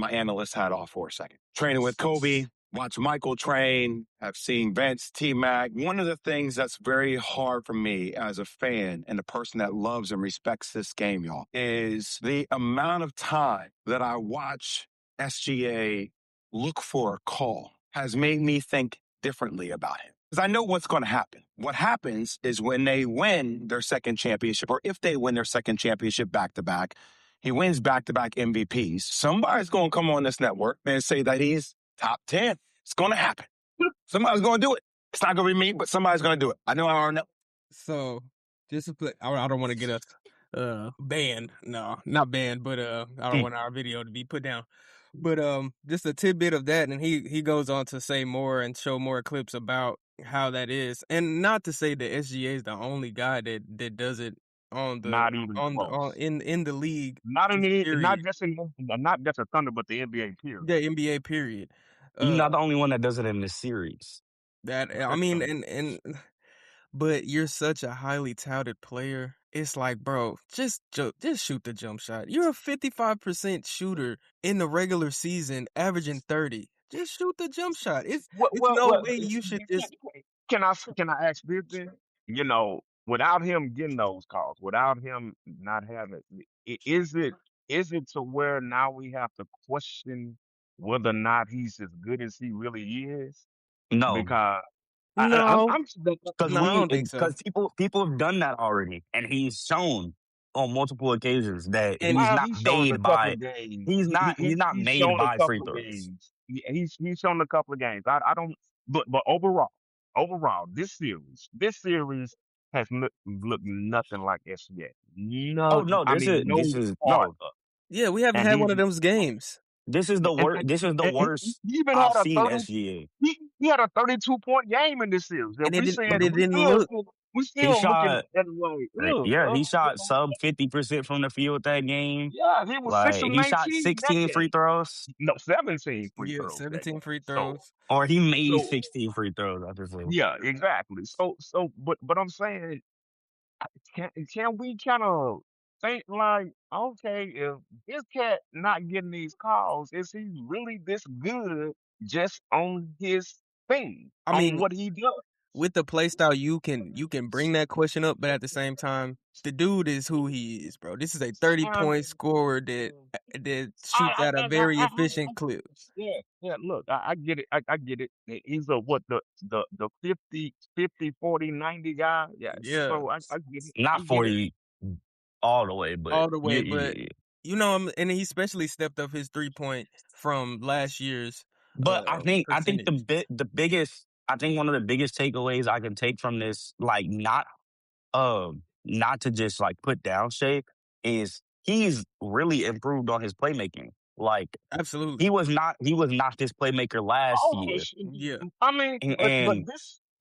analyst hat off for a second. Training with Kobe, watch Michael train. I've seen Vince, T Mac. One of the things that's very hard for me as a fan and a person that loves and respects this game, y'all, is the amount of time that I watch SGA look for a call has made me think differently about him. Because I know what's going to happen. What happens is when they win their second championship, or if they win their second championship back to back, he wins back to back MVPs. Somebody's going to come on this network and say that he's top 10. It's going to happen. Somebody's going to do it. It's not going to be me, but somebody's going to do it. I know I already know. So just to play, I don't want to get us banned. No, not banned, but I don't want our video to be put down. But just a tidbit of that, and he goes on to say more and show more clips about how that is, and not to say that SGA is the only guy that does it on the Not even on close. in the league. Not in Just the period. not just a Thunder, but the NBA period. The NBA period. You're not the only one that does it in this series. That I mean, and but you're such a highly touted player. It's like, bro, just shoot the jump shot. You're a 55% shooter in the regular season, averaging 30. Just shoot the jump shot. It's no way you should just. Can I ask this then? You know, without him getting those calls, without him not having, is it to where now we have to question whether or not he's as good as he really is? No, Because No, I'm no, I don't think so. because people have done that already, and he's shown on multiple occasions that And he's shown a couple of games. he's not He's made shown a by free couple of throws. games. He's shown a couple of games. I don't. But overall, this series has looked nothing like SGA. Oh Nothing. no, I mean, this no is part no. of. yeah, we haven't And had he's one of those games. This is the he worst even I've had a seen 30. SGA. He had a 32-point game in this series. And And we saying it we didn't still look. we He still looking shot, at it like, ugh, yeah, he you shot know, sub 50% from the field that game. yeah, he was 6 Like of he shot 19 that 16 free game. throws, No, 17 free Yeah, throws that 17 game. free So throws. or he made so 16 free throws. I just say. yeah, exactly. But I'm saying, can we kind of think like, okay, if this cat not getting these calls, is he really this good just on his thing, I on mean, what he does? with the play style, you can bring that question up, but at the same time, the dude is who he is, bro. This is a 30-point Um, scorer that shoots at a very efficient clip. yeah, yeah. Look, I get it. I get it. He's a what the 50, 40, 90 guy. Yeah. Yeah, So I get it. I Not get it. 40 all the way, but all the way. But yeah. and he especially stepped up his 3-point from last year's But I think percentage. the biggest I think one of the biggest takeaways I can take from this, like not to just like put down Shea, is he's really improved on his playmaking. Like Absolutely. he was not this playmaker last Oh, year. Yeah. I mean, but And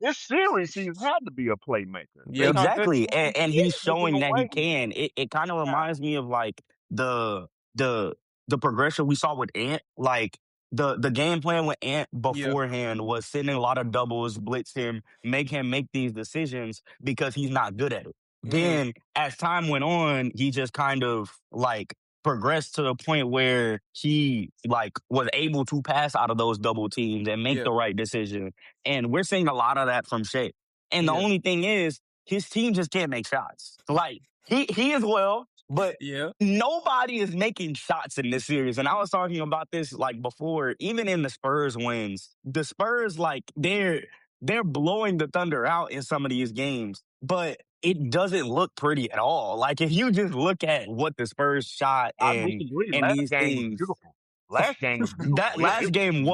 this series he's had to be a playmaker Yep. because at exactly. times And he he's is making showing that he away. can. It kind of Yeah. reminds me of like the the the progression we saw with Ant. Like the game plan with Ant Yeah. beforehand was sending a lot of doubles, blitz him make these decisions because he's not good at it. Hmm. Then as time went on, he just kind of like progressed to the point where he like was able to pass out of those double teams and make Yeah. the right decision. And we're seeing a lot of that from Shea. And the Yeah. only thing is, his team just can't make shots. Like he is well, but Yeah. nobody is making shots in this series. And I was talking about this like before, even in the Spurs wins. The Spurs, like, they're blowing the Thunder out in some of these games, but it doesn't look pretty at all. Like if you just look at what the Spurs shot I and disagree. and Last these game was things, beautiful. Last game was that beautiful. last game I mean,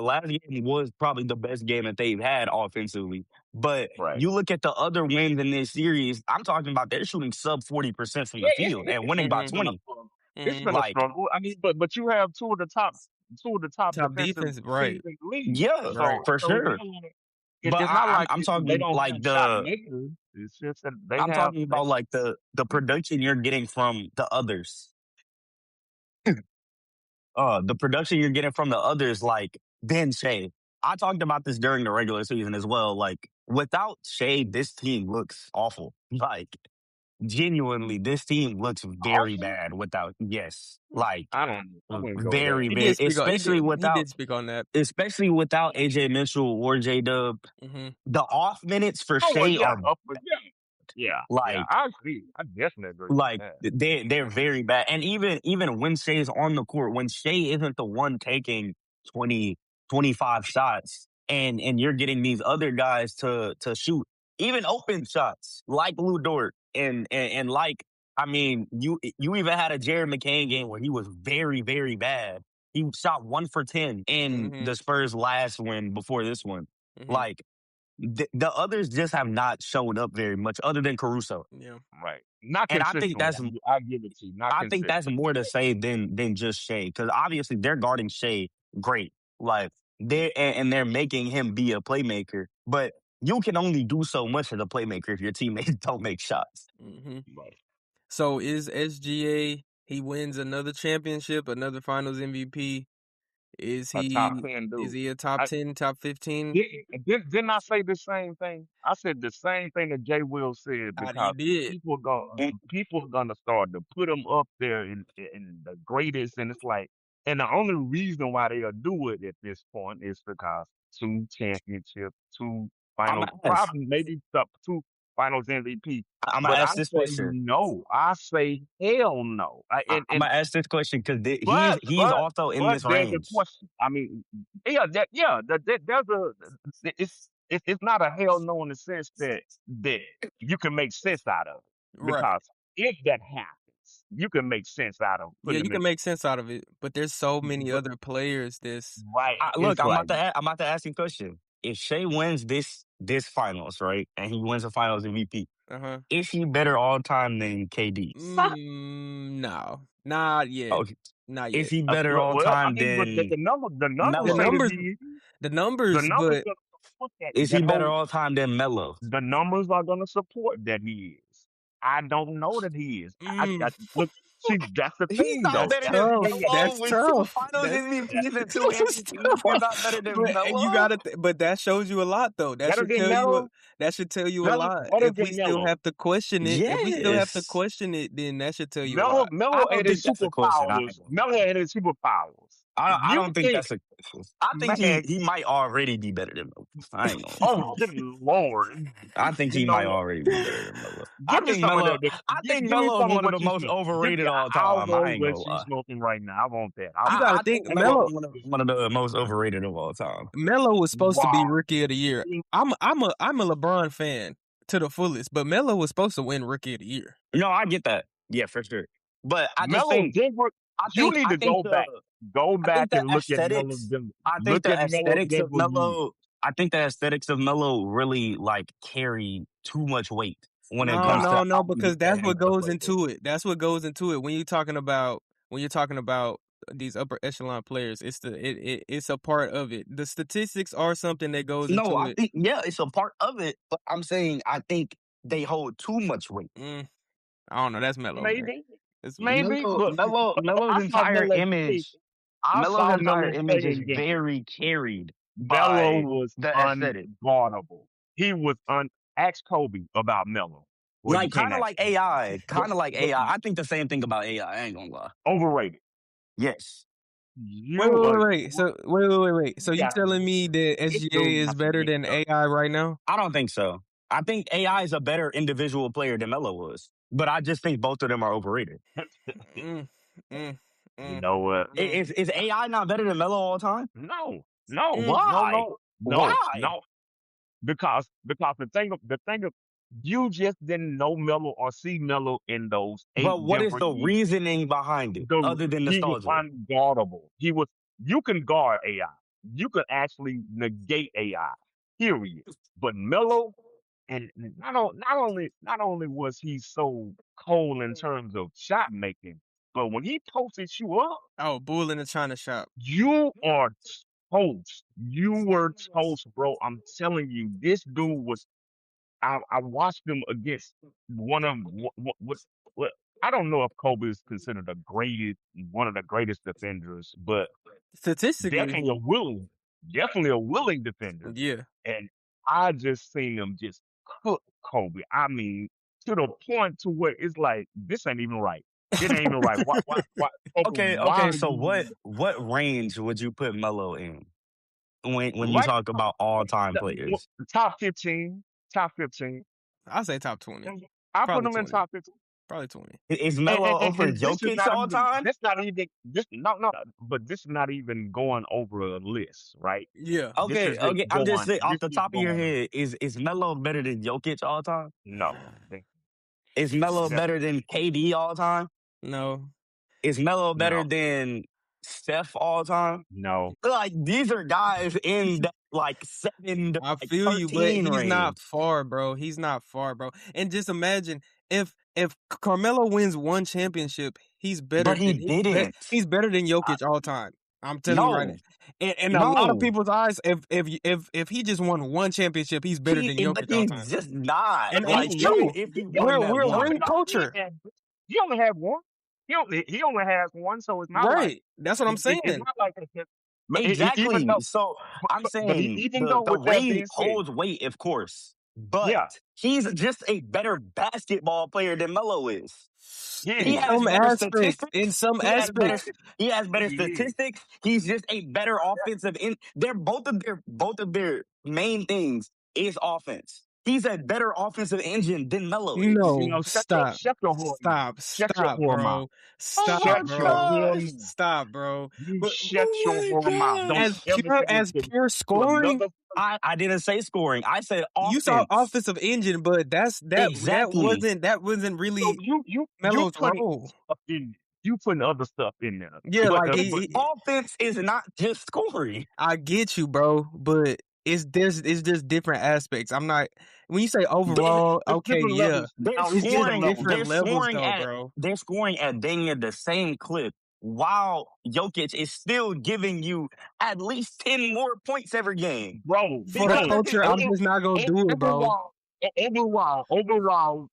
last game was probably the best game that they've had offensively. But right. you look at the other wins in this series, I'm talking about they're shooting sub 40% from Yeah, the field and winning by Hmm. it's been a 20. struggle. It's Hmm. been a Like, struggle. I mean, but you have two of the top Top defensive defense, right? teams in the league. yeah, Right. for So sure. But it's not like I'm they talking don't like have shot makers. It's just that they I'm have talking they. about like the production you're getting from the others. The production you're getting from the others, like Ben Shea. I talked about this during the regular season as well. Like without Shea, this team looks awful. Like genuinely, this team looks very Also, bad without. Yes, like I don't know. I wouldn't go there. very, He very, did speak on. He did speak on that. especially without AJ Mitchell or J Dub. Hmm. The off minutes for Oh well, Shea yeah, are yeah. like I agree. I definitely agree with like that. they're very bad. And even when Shea's on the court, when Shea isn't the one taking 20, 25 shots, and you're getting these other guys to shoot even open shots like Lou Dort and like, I mean, you even had a Jared McCain game where he was very, very bad. He shot 1 for 10 in Hmm. the Spurs last win before this one. Hmm. Like the others just have not shown up very much other than Caruso. Yeah. Right. Not And I think consistently. that's I give it to you. Not I think that's consistently. more to say than just Shea, because obviously they're guarding Shea great, like and they're making him be a playmaker. But you can only do so much as a playmaker if your teammates don't make shots. Hmm. Right. So is SGA? He wins another championship, another Finals MVP. Is A top he? 10 Is dude. he a top I 10, top 15? didn't I say the same thing? I said the same thing that Jay Will said You because did. And people are gonna start to put him up there in the greatest, and it's like, and the only reason why they'll do it at this point is because two championships, two I'm finals, gonna ask, probably maybe two finals MVP. I'm gonna But I ask this say question. no. I say hell no. I'm gonna ask this question because But he's also in but this there's a range. question. I mean, there's it's not a hell no in the sense that you can make sense out of it, Right. because if that happens, you can make sense out of Yeah, putting you them can in. make sense out of it, but there's so many But other players. right, Look, it's like I'm about to ask you a question. If Shea wins this finals, right, and he wins the Finals MVP, Uh-huh. is he better all time than KD? No, not yet. Okay. Not Is yet. he better all well, I time mean, but than the numbers The Melo? say that numbers, he the the numbers, numbers but Look at Is he that better whole. all time than Melo? The numbers are gonna support that he is. I don't know that he is. Mm, Look. See, that's the He's thing, not though. that's better That's than the tough. thing. That, Melo That's with two tough. Finals that, MVPs and two That's MVPs. You're tough. not better than But you Melo. gotta, but that shows you a lot, though. That better should than tell you Melo. that should tell you a lot. Better If we than still Melo. have to question it, Yes. then that should tell you a Melo, lot. I Melo don't had his think that's a question. I ain't superpowers. gonna lie. Melo had his superpowers. I You don't think think, that's a question. I think man? he might already be better than Melo. I ain't gonna lie. Oh, good lord! I think You he might know, already be better than Melo. give me some of that. I think Give me Melo is some of one of the what you most smoke. Give me. overrated all I'll time. I roll ain't what gonna you lie. smoking right now. I want that. I You want gotta I that. think think Melo Melo. is one of the most overrated of all time. Melo was supposed to be Wow. Rookie of the Year. I'm a LeBron fan to the fullest, but Melo was supposed to win Rookie of the Year. No, I get that. Yeah, for sure. But I just Melo think Denver. You need I to think go back. Go I think back the and look at Melo aesthetics Denver. I think Look the at Melo aesthetics of Denver years. Melo I think the aesthetics of Melo really like carry too much weight when it No, comes Nah. to no, how he because that's handles what the goes players. into it. That's what goes into it when you're talking about these upper echelon players. It's a part of it. The statistics are something that goes No, into I it. think it's a part of it, but I'm saying I think they hold too much weight. Mm, I don't know. That's Melo, man. Maybe. It's Melo. Maybe. But Melo's I saw entire Melo play. image I Melo's saw entire Melo play image is in game. very carried Melo by was the aesthetic. unguardable. He was Ask Kobe about Melo. Well, you Like can't kind of ask like Kobe. AI. Kind of like But AI. I think the same thing about AI. I ain't gonna lie. overrated. Yes. Wait, You wait, are. wait, wait. So wait. So you Yeah, telling me that this SGA dude is got some better big than stuff. AI right now? I don't think so. I think AI is a better individual player than Melo was. But I just think both of them are overrated. Mm, mm, You mm, know what? mm, Is AI not better than Melo all the time? No, no, mm. Why? Why? no. Because the thing of you just didn't know Melo or see Melo in those But 8 what is Denver the years. reasoning behind it other than He was nostalgia? unguardable. You can guard AI. You can actually negate AI. Period. But Melo, and not only was he so cold in terms of shot making, but when he posted you up, Oh, bull in the China shop. you are toast. You were toast, bro. I'm telling you, this dude was. I watched him against one of what I don't know if Kobe is considered one of the greatest defenders, but Statistically, definitely a willing, definitely a willing defender. yeah. And I just seen him just cook Kobe. I mean, to the point to where it's like this ain't even right. It ain't even right. Kobe, why Okay. are So you what range would you put Melo in when you right talk about all time now? players? Top 15, top 15. I'll say top 20. I put Probably him in 20. top 15. Is Probably 20. Melo over And this is Jokic not all even time? this not even this no, but this is not even going over a list, right? Yeah. This is just I'm just going saying off this the is top of your going head, is Melo better than Jokic all time? no. Is Melo Def- better than KD all time? No. Is Melo better no, than Steph all time? no, Like these are guys in that like 7 to I like feel you, but 13 he's range. not far, bro. He's not far, bro. And just imagine if Carmelo wins one championship, he's better But he than didn't. he's better than I, Jokic all time. I'm telling you right now. no, In a lot of no. people's eyes, if he just won one championship, he's better than But Jokic all he's time. just not. And Like it's even true. if he won that We're a one. ring culture. he only had one. He only has one, so it's not like Right. That's what I'm it's saying. not like even Exactly. though So I'm but saying even though the with that ring being said, holds weight, of course, but yeah, he's just a better basketball player than Melo is. he He In is. has some better aspects. In statistics. some aspects. He has better He is. statistics. He's just a better offensive they're both of their main things is offense. He's a better offensive engine than Melo is. No, stop. Shut your whore mouth. Shut your Stop, whore mouth. bro. Oh Stop, my Shut your bro. whore gosh. mouth. Stop, bro. You But shut Oh your my whore mouth. Don't gosh. ever say as it pure to scoring, another. I didn't say scoring. I said you saw offense. offensive engine, but Exactly. that wasn't So really you Melo's putting role. stuff in. You putting other stuff in there. Yeah, But like It's offense is not just scoring. I get you, bro, but it's just different aspects. I'm not when you say They, overall, it's okay, different yeah, levels. Now it's it's just different levels. different levels, though, at bro. they're scoring at dang near the same clip while Jokic is still giving you at least 10 more points every game. bro, For the bro. Because, culture, I'm just not gonna do it, bro. Overall,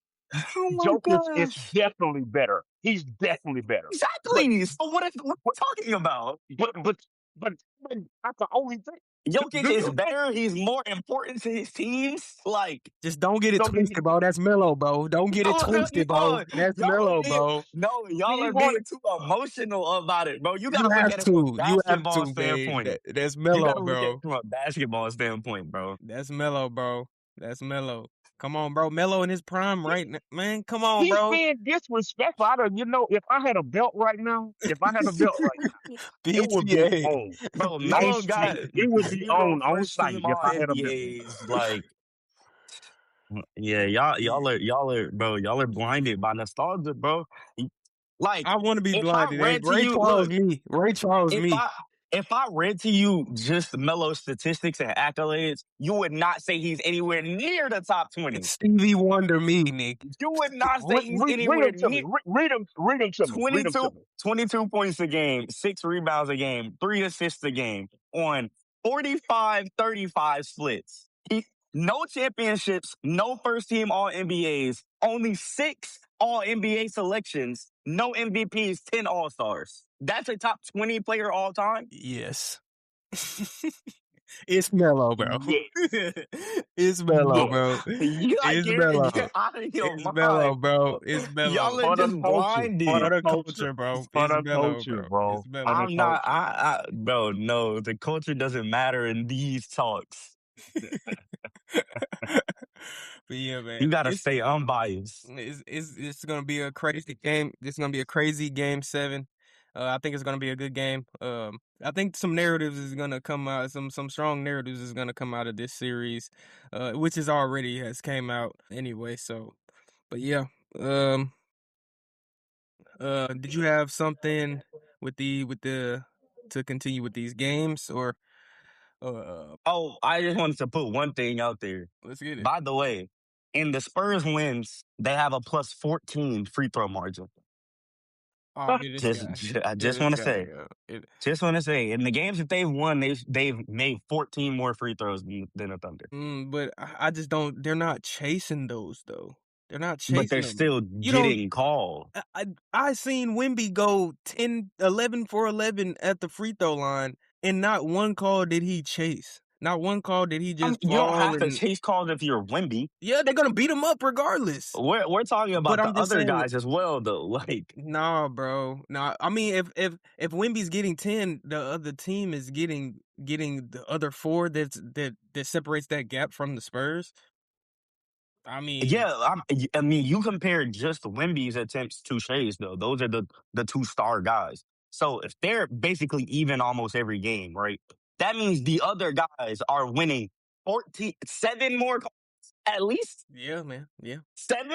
oh my Jokic is gosh. definitely better. He's definitely better. But Exactly. So what are we talking about? but but but, but that's the only thing. Jokic Do is you think better. He's more important to his teams. Like, Just don't get it so? twisted, bro. That's mellow, bro. Don't get it twisted, bro. yo, That's y'all are mellow, being bro. no, Do y'all you are want? being too emotional about it, bro. You You gotta look have at it from a to. You have basketball to, babe. standpoint. That's You mellow, gotta look at it bro. from a basketball standpoint, bro. That's mellow, bro. That's mellow. Come on, bro. Mellow in his prime right now. Man, come on, He's bro. being disrespectful. If I had a belt right now, it would be PTA. on Bro, on Melo got site. It would be 0 on first site team if all I had a belt. NBAs. Like, yeah, y'all are blinded by nostalgia, bro. Like, I want to be if I blinded. Hey, read to Ray you, Charles look, me. Ray Charles if me. I read to you just Melo's statistics and accolades, you would not say he's anywhere near the top 20. Stevie Wonder me, Nick. You would not say he's Read anywhere them to me. near Read them to me. Read them 22, to me. 22 points a game, 6 rebounds a game, 3 assists a game on 45-35 splits. No championships, no first team All NBAs, only 6 All NBA selections, no MVPs, 10 All Stars. That's a top 20 player all time. Yes. It's mellow, bro. Yes. It's mellow, Yes. bro. You like It's mellow. you're out of your It's mellow, mind. bro. It's Y'all mellow. are For the just culture. For For the blinded. the culture. culture, bro. For It's the mellow, culture, bro. bro. It's For mellow. the I'm not, culture. bro, no, the culture doesn't matter in these talks. But yeah, man. You gotta stay unbiased. It's gonna be a crazy game. It's gonna be a crazy game 7. I think it's gonna be a good game. I think some narratives is gonna come out. Some strong narratives is gonna come out of this series, which is already has came out anyway. So, but yeah. Did you have something with the to continue with these games or Oh, I just wanted to put one thing out there. let's get it. By the way, in the Spurs wins, they have a plus 14 free throw margin. Oh, here this guy. I Here just this want to guy. say, in the games that they've won, they've made 14 more free throws than the Thunder, But I just don't. They're not chasing those though. They're not but chasing they're them. still You don't. getting called. I seen Wemby go 10, 11 for 11 at the free throw line, and not one call did he chase. Not one call did he just You don't fall have to and chase calls if you're Wemby. yeah, they're gonna beat him up regardless. We're talking But about the I'm just other saying, guys as well, though. Like, nah, bro. Nah, I mean, if Wemby's getting 10, the other team is getting the other 4 that separates that gap from the Spurs. I mean, yeah, I mean, you compare just Wemby's attempts to Shay's, though. Those are the 2 star guys. So if they're basically even almost every game, right? That means the other guys are winning 7 more calls, at least yeah, man, yeah. 7.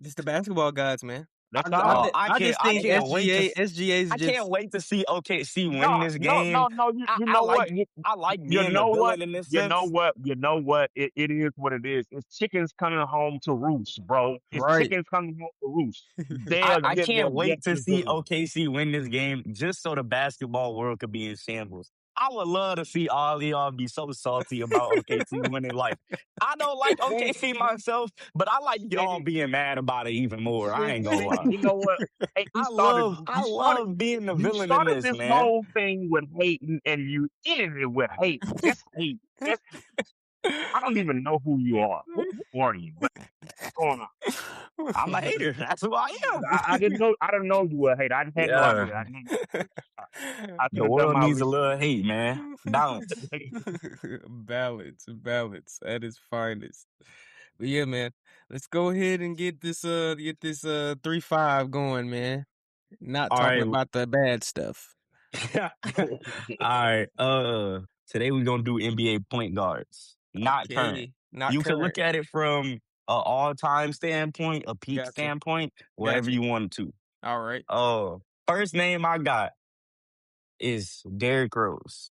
Just the basketball gods, man. That's all. I just think SGA's I can't just wait to see OKC win No, this no, game. no, no. You know what? I like You being the know what? villain in this You know sense. what? You know what? It is what it is. It's chickens coming home to roost, bro. It's right. chickens coming home to roost. They're I getting their can't wait to just see desserts. OKC win this game just so the basketball world could be in shambles. I would love to see all of y'all be so salty about OKC winning. Like, I don't like See, OKC myself, but I like y'all see, being mad about it even more. I ain't gonna lie. you know what? Hey, I love being the you villain in started this, this man. whole thing with hating and you ended it with hate. That's hate. That's hate. I don't even know who you are. Who are you? But what's going on? I'm a hater. That's who I am. I didn't know you were a hater. I had no Yeah. idea. I The should have done world my needs a research. little hate, man. Balance. Balance at its finest. But yeah, man, let's go ahead and get this 3-5 going, man. Not All talking right. about the bad stuff. All right. Today we're gonna do NBA point guards, not current. Okay, not You can current. look at it from an all-time standpoint, a peak Gotcha. standpoint, wherever Gotcha. you want to. All right. First name I got is Derrick Rose.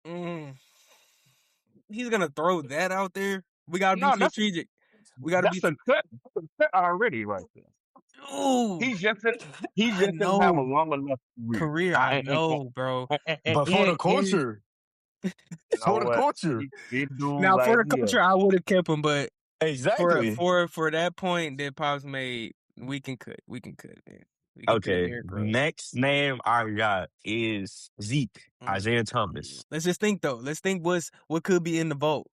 He's gonna throw that out there. We gotta be no, strategic. We gotta be. that's a cut already right there. Ooh, He just didn't, he I just didn't have a know. long enough career. Career, I know, bro. But for the And culture, you know for the what? culture, This dude Now for right the here. culture, I would have kept him, but exactly. for that point that Pops made, we can cut. We can cut, man. We can cut Okay, Derrick Rose. next name I got is Zeke, Isaiah Thomas. Let's just think though. Let's think what could be in the vote.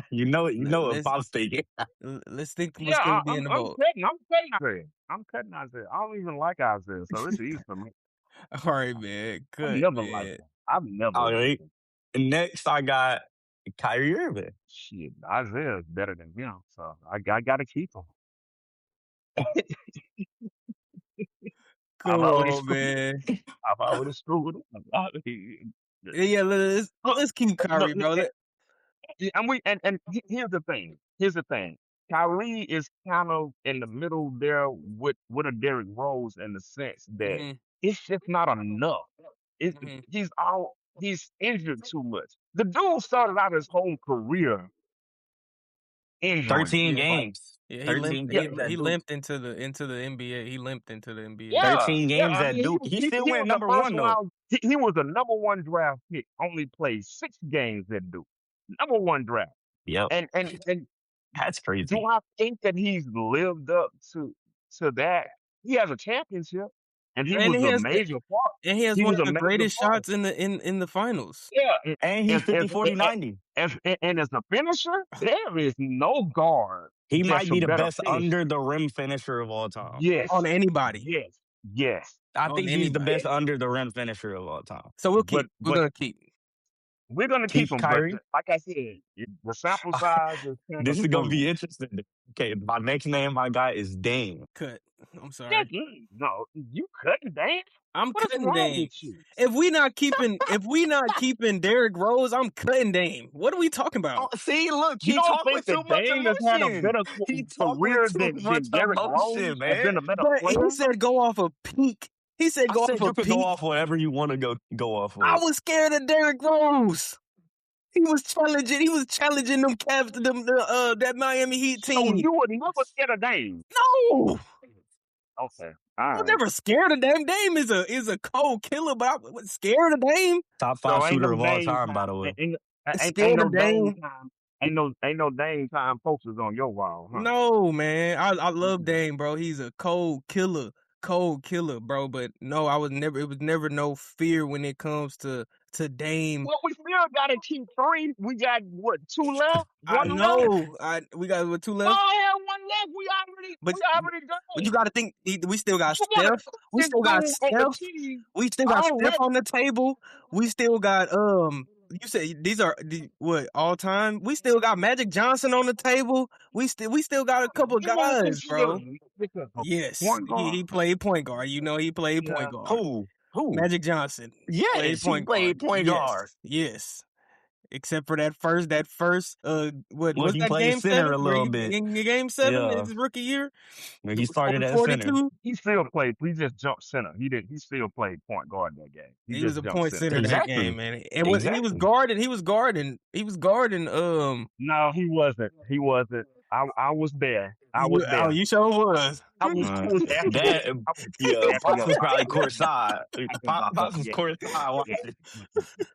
You know what Let's Pop's thinking. let's think what's Yeah, gonna be in the vote. I'm cutting Isaiah. I'm cutting Isaiah. I don't even like Isaiah, so it's easy for me. All right, man. I've Cut, never liked man. him. I've never All liked right. him. Next, I got Kyrie Irving. Shit, Isaiah is better than him, so I got to keep him. I've Come already on, screwed. man. I've already screwed him. Yeah, let's keep Kyrie, Look, bro. here's the thing. Here's the thing. Kyrie is kind of in the middle there with a Derrick Rose in the sense that Mm-hmm, it's just not enough. mm-hmm. He's injured too much. The dude started out his whole career injury. 13 Yeah, Right? games. yeah. He limped. 13 Yeah, games at He Duke. limped into the NBA. He limped into the NBA. yeah, 13 yeah. games I at mean, Duke. He still he went was the number first one, though. round. He was the number one draft pick. Only played 6 games at Duke. Number one draft. Yep. And That's do crazy. I think that he's lived up to that? He has a championship, and he And was he a has major part. and he has He one was of a the major greatest part. shots in the finals. Yeah, And he's as 50, 40, 90. and as a finisher, there is no guard He that's might a be the better best finisher. under the rim finisher of all time. On Yes, anybody. yes, yes, I On think he's the best anybody. yes. under the rim finisher of all time. So we'll But keep. We're gonna keep. we're gonna keep Keep him. But Kyrie. like I said, the sample size is kind of This is gonna be small. interesting. Okay, my next name I got is Dame. Cut. I'm Yeah, sorry. no, you couldn't, Dan. I'm What is cutting wrong Dame. with you? If we not keeping Derrick Rose, I'm cutting Dame. What are we talking Oh, about? see, look, You he don't talk think with too that much Dame has had a emotion. better He talk with career too much than Derrick emotion, Rose has man. been a better But he player? said go off a peak. He said I go said off you a could go peak. off whatever you want to go off I of. was scared of Derrick Rose. He was challenging them Cavs, that Miami Heat So team. you would never get a Dame. No, Okay, I all was right. never scared of Dame. Dame is a cold killer, but I was scared of Dame. Top So 5 ain't shooter no of all Dame time, by time. the way. Ain't Scared no of Dame. Dame time. Ain't no Dame time posters on your wall, huh? No, man. I love Dame, bro. He's a cold killer, bro. But no, it was never no fear when it comes to Dame. Well, we still got to keep 3. We got what, 2 left? I 1 left? know. We got what, 2 Oh, left? yeah, 1 left. But We already done. But you got to think we still got You got a Steph. We fucking still got dude on the Steph. team We still got Steph already. on the table. We still got You said these are what all time? We still got Magic Johnson on the table. We still got a couple You won't guys, consider bro. because of Yes, point he guard. played point guard. You know he played Yeah. point guard. Who? Magic Johnson played Yes, he point guard. played point guard. Yes. Except for that first what Well, was he that played game center 7? a Where little bit. in game 7 Yeah, his rookie year? when he started Scored at center. 42. He still played. He just jumped center. He still played point guard that game. He was Just a jumped point center that Exactly. game, man. And he was Exactly. guarding No, he wasn't. He wasn't. I was there. I was there. Oh, you sure was. I was acting That yeah, acting Pops up was about probably that. courtside. Acting about that. Pops was Yeah, courtside yeah. watching.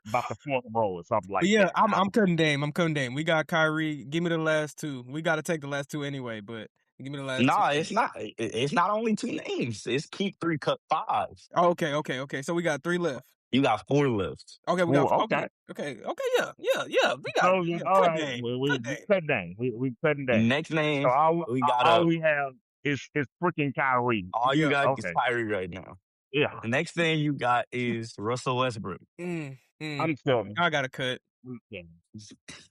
About the front row or something like But yeah, that. I'm cutting Dame. We got Kyrie. Give me the last 2. We got to take the last 2 anyway, but give me the last 2. Nah, it's not. It's not only 2 names. It's keep 3, cut 5. Oh, okay. So we got 3 left. You got 4 left. Okay, we Well, got okay. Okay. Yeah. We got So all cut right. Dame. Well, we Cut Dame. cut down. We cutting down. Next name, So we got all we have is freaking Kyrie. all you Yeah. got is Okay. Kyrie right now. Yeah. The next thing you got is Russell Westbrook. I'm telling I got to cut. you.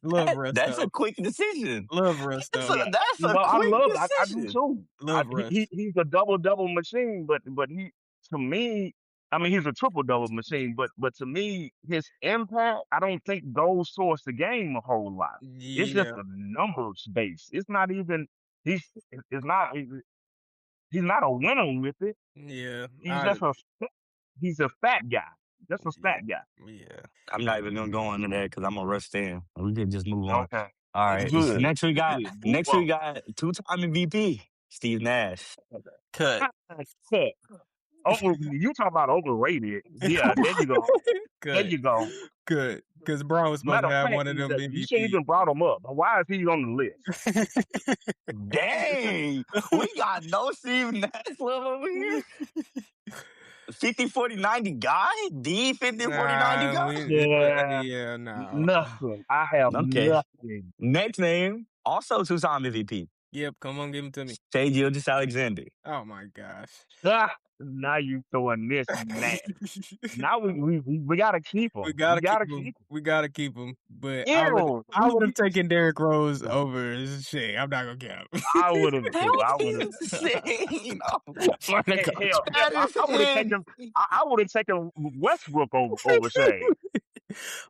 Love Russ That's though. a quick decision. Love Russ That's though. a, that's a Well, I quick love it. I do decision. too. Love Russ. He's a double machine, but he to me, I mean he's a triple double machine, but to me his impact, I don't think goes towards the game a whole lot. It's just Yeah. a numbers base. It's not even he's not a winner with it. Yeah. He's a fat guy. Just a fat guy. Yeah. I'm not even gonna go into that because I'm gonna rush in. We can just move on. Okay. All right. Good. Next we got Good. Move on. 2-time MVP Steve Nash. Cut. Cut. You talk about overrated. Yeah, there you go. There Cut. you go. Cut. Because Braun was supposed Matter to of have fact, one of them you shouldn't MVP. even brought him up. Why is he on the list? Dang, we got no Steve Nash love over here. 50, 40, 90 guy? The 50, 40, 90 Nah, guy? Yeah, yeah, no. nothing. I have Okay. nothing. Next name, also two-time MVP. Yep, come on, give him to me. Shai Gilgeous-Alexander. Oh my gosh. Now you throwing this Nash. Now we gotta keep him. We gotta keep him. Keep him. We gotta keep him. But I Ew, would have taken Derrick Rose over Shea. I'm not gonna count. I would have That too. I would have. is insane. Hell, That I is would have insane. taken. I would have taken Westbrook over Shea.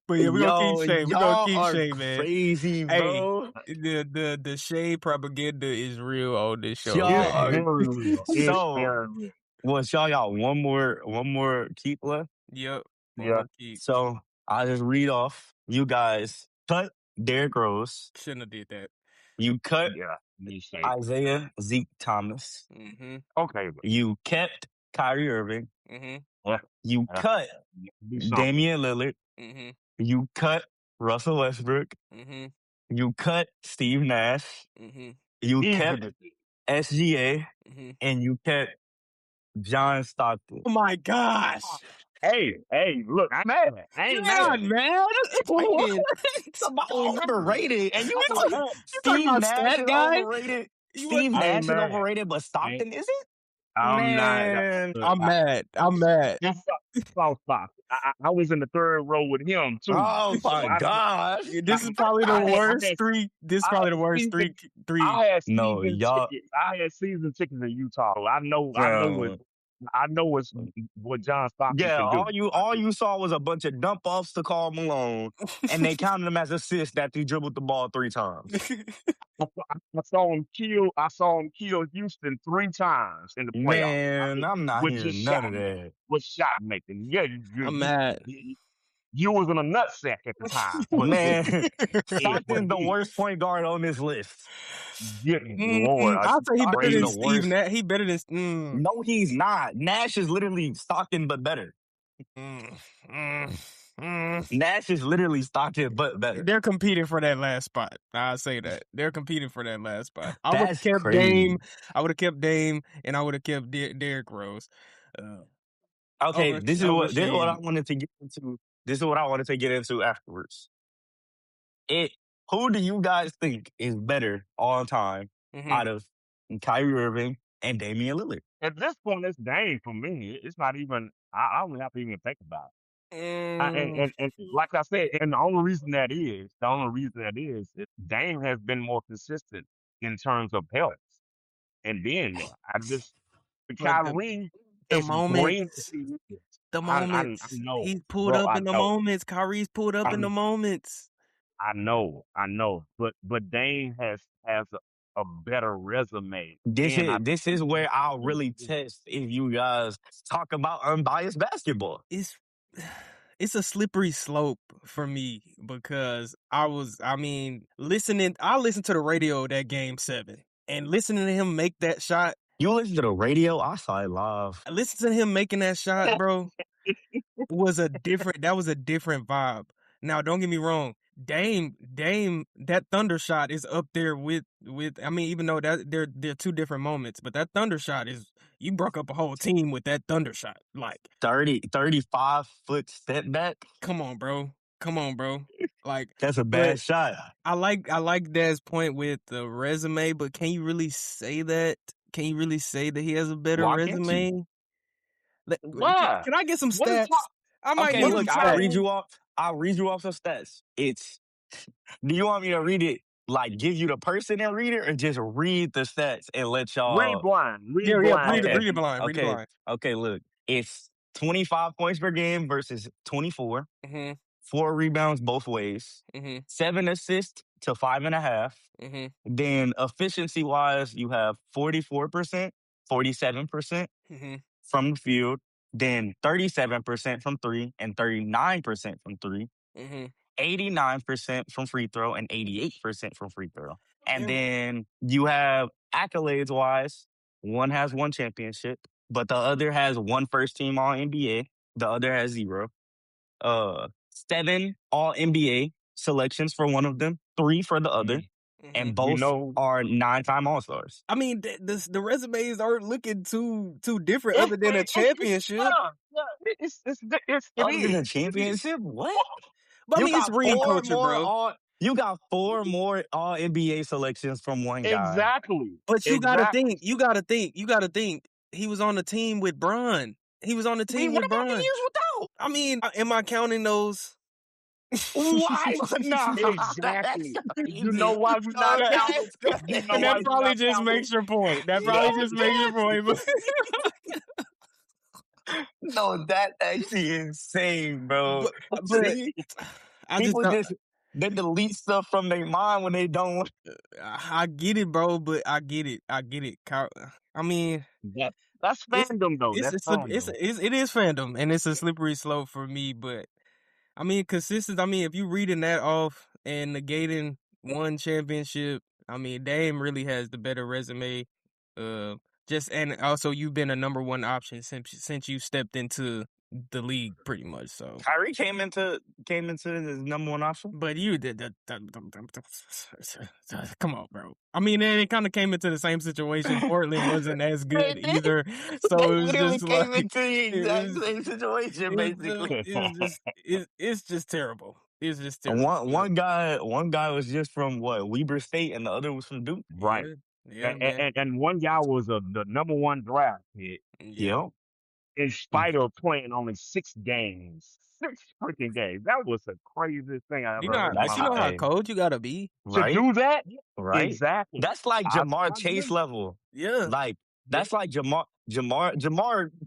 But yeah, we're gonna keep Yo, Shea. We're gonna y'all keep are Shea, man. crazy, Hey, bro. the Shea propaganda is real on this show. Y'all It's are very real. It's so. very real. Well, y'all got one more keep left. Yep. One Yeah. more keep. So I'll just read off. You guys cut Derrick Rose. Shouldn't have did that. You cut Yeah. You say. Isaiah Zeke Thomas. Mm-hmm. Okay. You kept Kyrie Irving. Mm-hmm. Yeah. You Yeah. cut Do something. Damian Lillard. Mm-hmm. You cut Russell Westbrook. Mm-hmm. You cut Steve Nash. Mm-hmm. You Easily. kept SGA. Mm-hmm. And you kept John Stockton. Oh my gosh. Hey, look, I'm mad. I ain't God, mad. man. It's about overrated. And you You talking talking Steve about Nash stat is guy? overrated. You Steve wasn't- I Nash ain't is mad. overrated, but Stockton isn't? I'm not. Man. Look, I'm mad. I'm mad. Just soft spot. I was in the third row with him too. Oh So my gosh. This is probably the I had- worst I had- three. This is I probably the had worst season- three. I had No, season y'all- tickets. I had season tickets in Utah. I know Bro. what John Stockton Yeah, can do. all you saw was a bunch of dump offs to Karl Malone, and they counted them as assists that he dribbled the ball 3 times. I saw him kill Houston 3 times in the playoffs. Man, I'm not with hearing just none shot of that. with shot making. Yeah, I'm mad. You was in a nutsack at the time. Man, But Stockton's the worst point guard on this list. Yeah, Lord, I'll say he better Stockton's than the Steve worst. Nash. He better than. No, he's not. Nash is literally Stockton, but better. Nash is literally Stockton, but better. They're competing for that last spot. I'll say that. They're competing for that last spot. I would have That's kept crazy. Dame. I would have kept Dame, and I would have kept Derrick Rose. Okay, this is what Shea. I wanted to get into. This is what I wanted to get into afterwards. Who do you guys think is better all time out of Kyrie Irving and Damian Lillard? At this point, it's Dame for me. It's not even. I don't have to even think about it. And like I said, and the only reason that is, Dame has been more consistent in terms of health. And then I just Kyrie the is moments. great. The moments. I know. He's pulled Bro, up I in the know. moments. Kyrie's pulled up in the moments. I know. But Dame has a better resume. This is where I'll really test if you guys talk about unbiased basketball. It's a slippery slope for me because I listened to the radio that game 7 and listening to him make that shot. You listen to the radio? I saw it live. Listen to him making that shot, bro. That was a different vibe. Now, don't get me wrong. Dame, that Thunder shot is up there with even though that they're 2 different moments, but that Thunder shot is, you broke up a whole team with that Thunder shot. Like 35-foot step back. Come on, bro. Like, that's a bad shot. I like Dad's point with the resume, but can you really say that? Can you really say that he has a better resume? Why? Can I get some stats? I might Okay, look, I'll read you off some stats. Do you want me to read it, like give you the person and read it, or just read the stats and let y'all read blind? Read it blind. Okay, look, it's 25 points per game versus 24. Mm-hmm. 4 rebounds both ways. Mm-hmm. 7 assists to 5.5. Mm-hmm. Then efficiency wise, you have 44%, 47% from the field, then 37% from 3, and 39% from 3. 89% from free throw, and 88% from free throw. And then you have accolades wise, one has one championship, but the other has one first team All NBA. The other has 0. 7 All NBA selections for one of them, 3 for the other, Mhm. and You both know, are 9-time All Stars. I mean, the resumes aren't looking too different other than a championship. it Other than is. a It is. championship, what? But I You mean, it's got ring culture, bro. You got 4 more All NBA selections from one guy. Exactly. But you gotta Exactly. think. You gotta think. You gotta think. He was on the team with Bron. He was on the I mean, team what with about the Bron. years without? I mean, am I counting those? Why? Nah, that's Exactly. You know crazy. why we're not No, counting? that's You know And why that we're probably not just counting? makes your point. That probably No, just makes your point. But no, that actually insane, bro. but See, I just people don't. just they delete stuff from their mind when they don't want. I get it, bro. But I get it. I get it. I mean, That, that's it's fandom, though. That's fandom. it is fandom, and it's a slippery slope for me. But I mean, consistent. I mean, if you reading that off and negating one championship, I mean, Dame really has the better resume. Uh, and also you've been a number one option since you stepped into the league, pretty much. So, Kyrie came into the number one option. but you did come on, bro. I mean, and it kind of came into the same situation. Portland wasn't as They good did. either, so They it was literally just like came into the it exact was. same situation, basically. It's just terrible. It's just And terrible. But one guy was just from what Weber State, and the other was from Duke. Right. yeah, yeah, man. And one guy was the number one draft pick Yeah, Yep. in spite of playing only 6 games. 6 freaking games. That was the craziest thing I ever heard in but my you That's know life. how hey, cold you gotta be. To right, do that? right. Exactly. That's like I, Jamar I Chase agree. level. Yeah, Like Yeah. that's like Jamar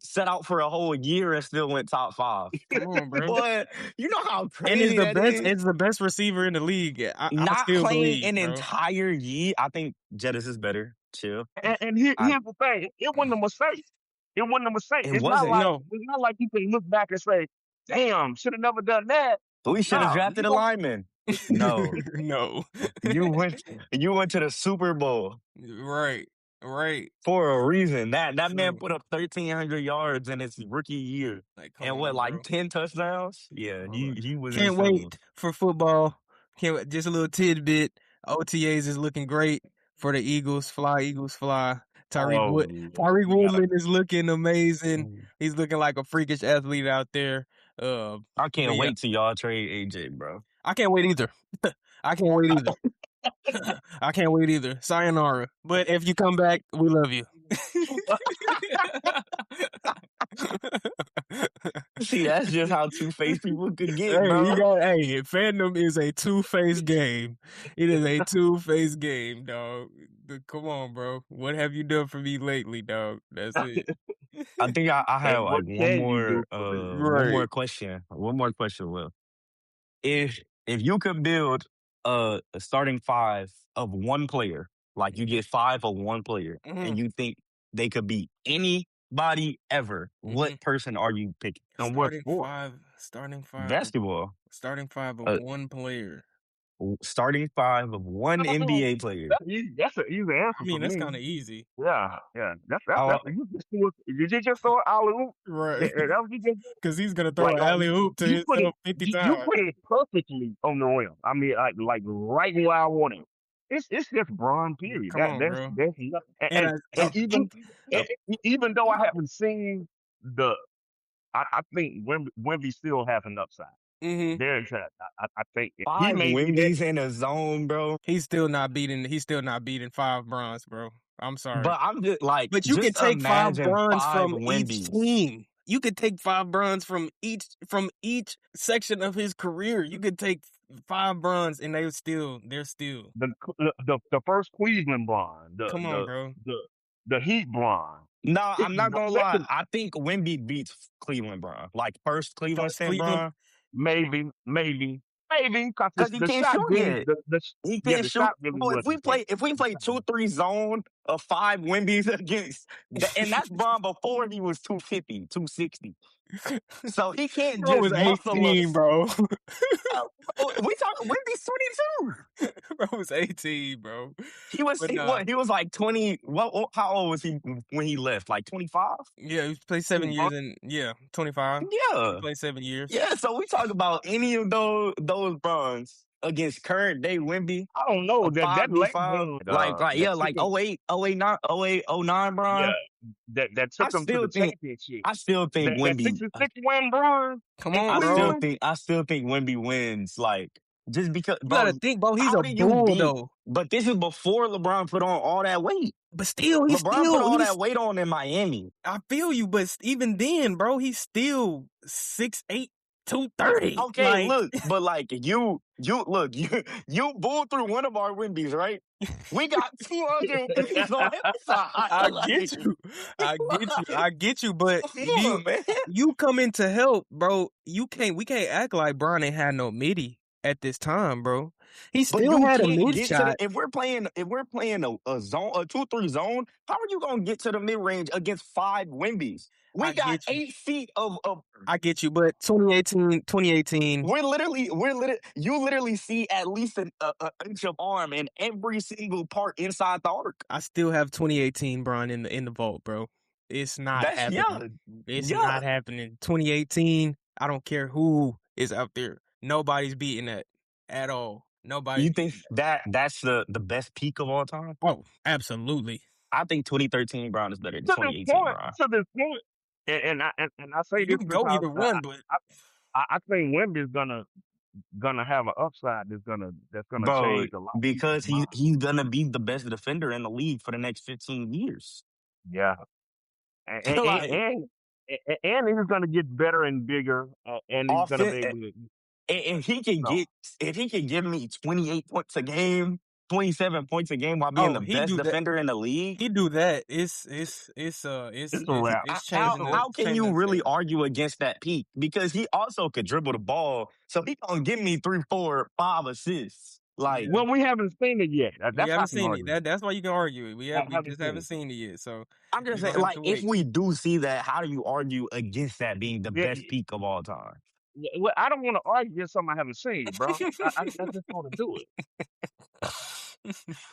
set out for a whole year and still went top 5. come on, bro. But you know how And it's crazy the that best. is. It's the best receiver in the league. I Not still playing believe, an bro. entire year. I think Jettis is better. Chill. I Here's the thing. It wasn't a mistake. It wasn't a mistake. It wasn't. No, It's not like you can look back and say, "Damn, should have never done that." We should have No, drafted a lineman. No. no. You went to the Super Bowl Right, right. for a reason. That man True. put up 1,300 yards in his rookie year. Like, come And what, on, like bro. 10 touchdowns? Yeah, Come on. he was Can't insane. wait for football. Can't wait. Just a little tidbit. OTAs is looking great for the Eagles. Fly, Eagles, fly. oh, Tyreek we gotta. Woodland is looking amazing. He's looking like a freakish athlete out there. I But can't yeah, wait till y'all trade AJ, bro. I can't wait either. I can't wait either. I can't wait either. Sayonara. But if you come back, we love you. See, that's just how two-faced people could get, Hey, bro. fandom is a two-faced game. It is a two-faced game, dog. Come on, bro. What have you done for me lately, dog? That's it. I think I have And like what can you do for me? Right. question. One more question, Will. If you could build a starting 5 of one player, like you get 5 of one player, Mhm. and you think they could be anybody ever, what person are you picking? And what Starting sport? five. Starting five. Basketball. Starting five of Uh, one player. Starting 5 of one NBA player. That's an easy answer I for mean, that's me. kind of easy. Yeah. That's Oh, you just throw an alley oop. Right. That was you just Because he's going to throw like an alley oop to you put it himself 50 you times. put it perfectly on the rim. I mean, like right where I want it. It's just Bron, period. Come on, bro. That's nothing. And Even though I haven't seen the, I think Wemby still has an upside. Mhm. There's that. I think he 5 may be that. Wimbies in a zone, bro. He's still not beating 5 bronze, bro. I'm sorry. But I'm just like, But you can just take 5 imagine bronze 5 from each Wimbies. team. You could take 5 bronze from each section of his career. You could take 5 bronze and they're still The first Cleveland Bron, come on, bro. the Heat Bron. No, I'm not gonna lie. Second, I think Wemby beats Cleveland, bro. Like first Cleveland First sent, Cleveland. bro. maybe, because Because he the can't shot shoot really, yet. the He yeah, can't the shoot. shot really Bro, wasn't there. if we play 2-3 zone, of 5 Wimbies against, and that's Bron before he was 250, 260. So he can't Bro just was muscle 18, us. bro. We talking Wimby's 22. Bro was 18, bro. He was But nah, what? He was like 20. How old was he when he left? Like 25? yeah, he played 7 years and 25. He Yeah. played 7 years. Yeah. So we talk about any of those Brons against current day Wimby, I don't know a that late 5v5, one yeah, that took like him. 08, 09, 08, 09 Yeah, Bron. that I took him to still the think championship. I still think That Wimby 66 win run Come in on, I bro. still Cleveland. think I still think Wemby wins. Like just because, You gotta bro. think, bro. He's How a do you bull, beat? though. But this is before LeBron put on all that weight. But still, LeBron put all that weight on in Miami. I feel you, but even then, bro, he's still 6'8", 230. Okay, look, but like you look, you bulled through one of our Wembies, right? We got 200 Wembies on his side. I Like, get you. I get you, but come on, man. you come in to help, bro. We can't act like Bron ain't had no midi at this time, bro. He But still you had a can't mid get to shot. if we're playing a zone, a 2-3 zone, how are you gonna get to the mid range against 5 Wimbies? We I got get you. 8 feet of I get you, but 2018, you literally see at least an inch of arm in every single part inside the arc. I still have 2018 Bron in the vault, bro. It's not That's happening. It's yeah. not happening. 2018, I don't care who is out there. Nobody's beating that at all. Nobody's You think beating that's the best peak of all time? that. Oh, absolutely. I think 2013 Brown is better than To this 2018 Brown. point, and I say You this can go because either one, but I think Wemby's gonna have an upside that's gonna Bro, change a lot of because people's minds. he's gonna be the best defender in the league for the next 15 years. Yeah, and Like and he's gonna get better and bigger, and he's gonna offense, be able to. and he can No, if he can give me 28 points a game, 27 points a game while being oh, the he best do that. defender in the league. He do that. It's it's a wrap. changing the How can changing you the really table. argue against that peak? Because he also could dribble the ball, so he gonna give me 3, 4, 5 assists. Like Well, we haven't seen it yet. We That's how I haven't can seen it. argue. That's why you can argue it. I We haven't just seen haven't it. seen it yet. So I'm just you're saying, gonna have like to if wait. we do see that, how do you argue against that being the Yeah, best peak of all time? well, I don't want to argue against something I haven't seen, bro. I just want to do it.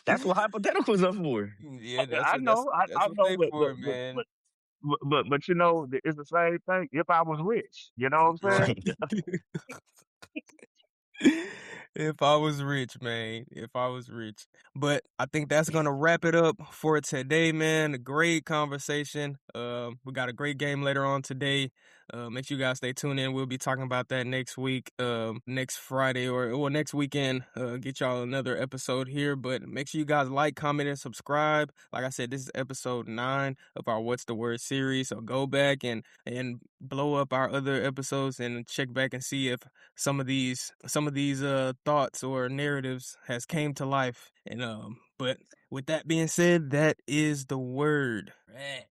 That's what hypotheticals are for. Yeah, I know, that's I what know, they for, man. but you know, it's the same thing. If I was rich, you know what I'm saying? If I was rich, man. If I was rich. But I think that's gonna wrap it up for today, man. A great conversation. We got a great game later on today. Make sure you guys stay tuned in. We'll be talking about that next week, next Friday or next weekend. Get y'all another episode here. But make sure you guys like, comment, and subscribe. Like I said, this is episode 9 of our What's the Word series. So go back and blow up our other episodes and check back and see if some of these thoughts or narratives has came to life. And but with that being said, that is the word.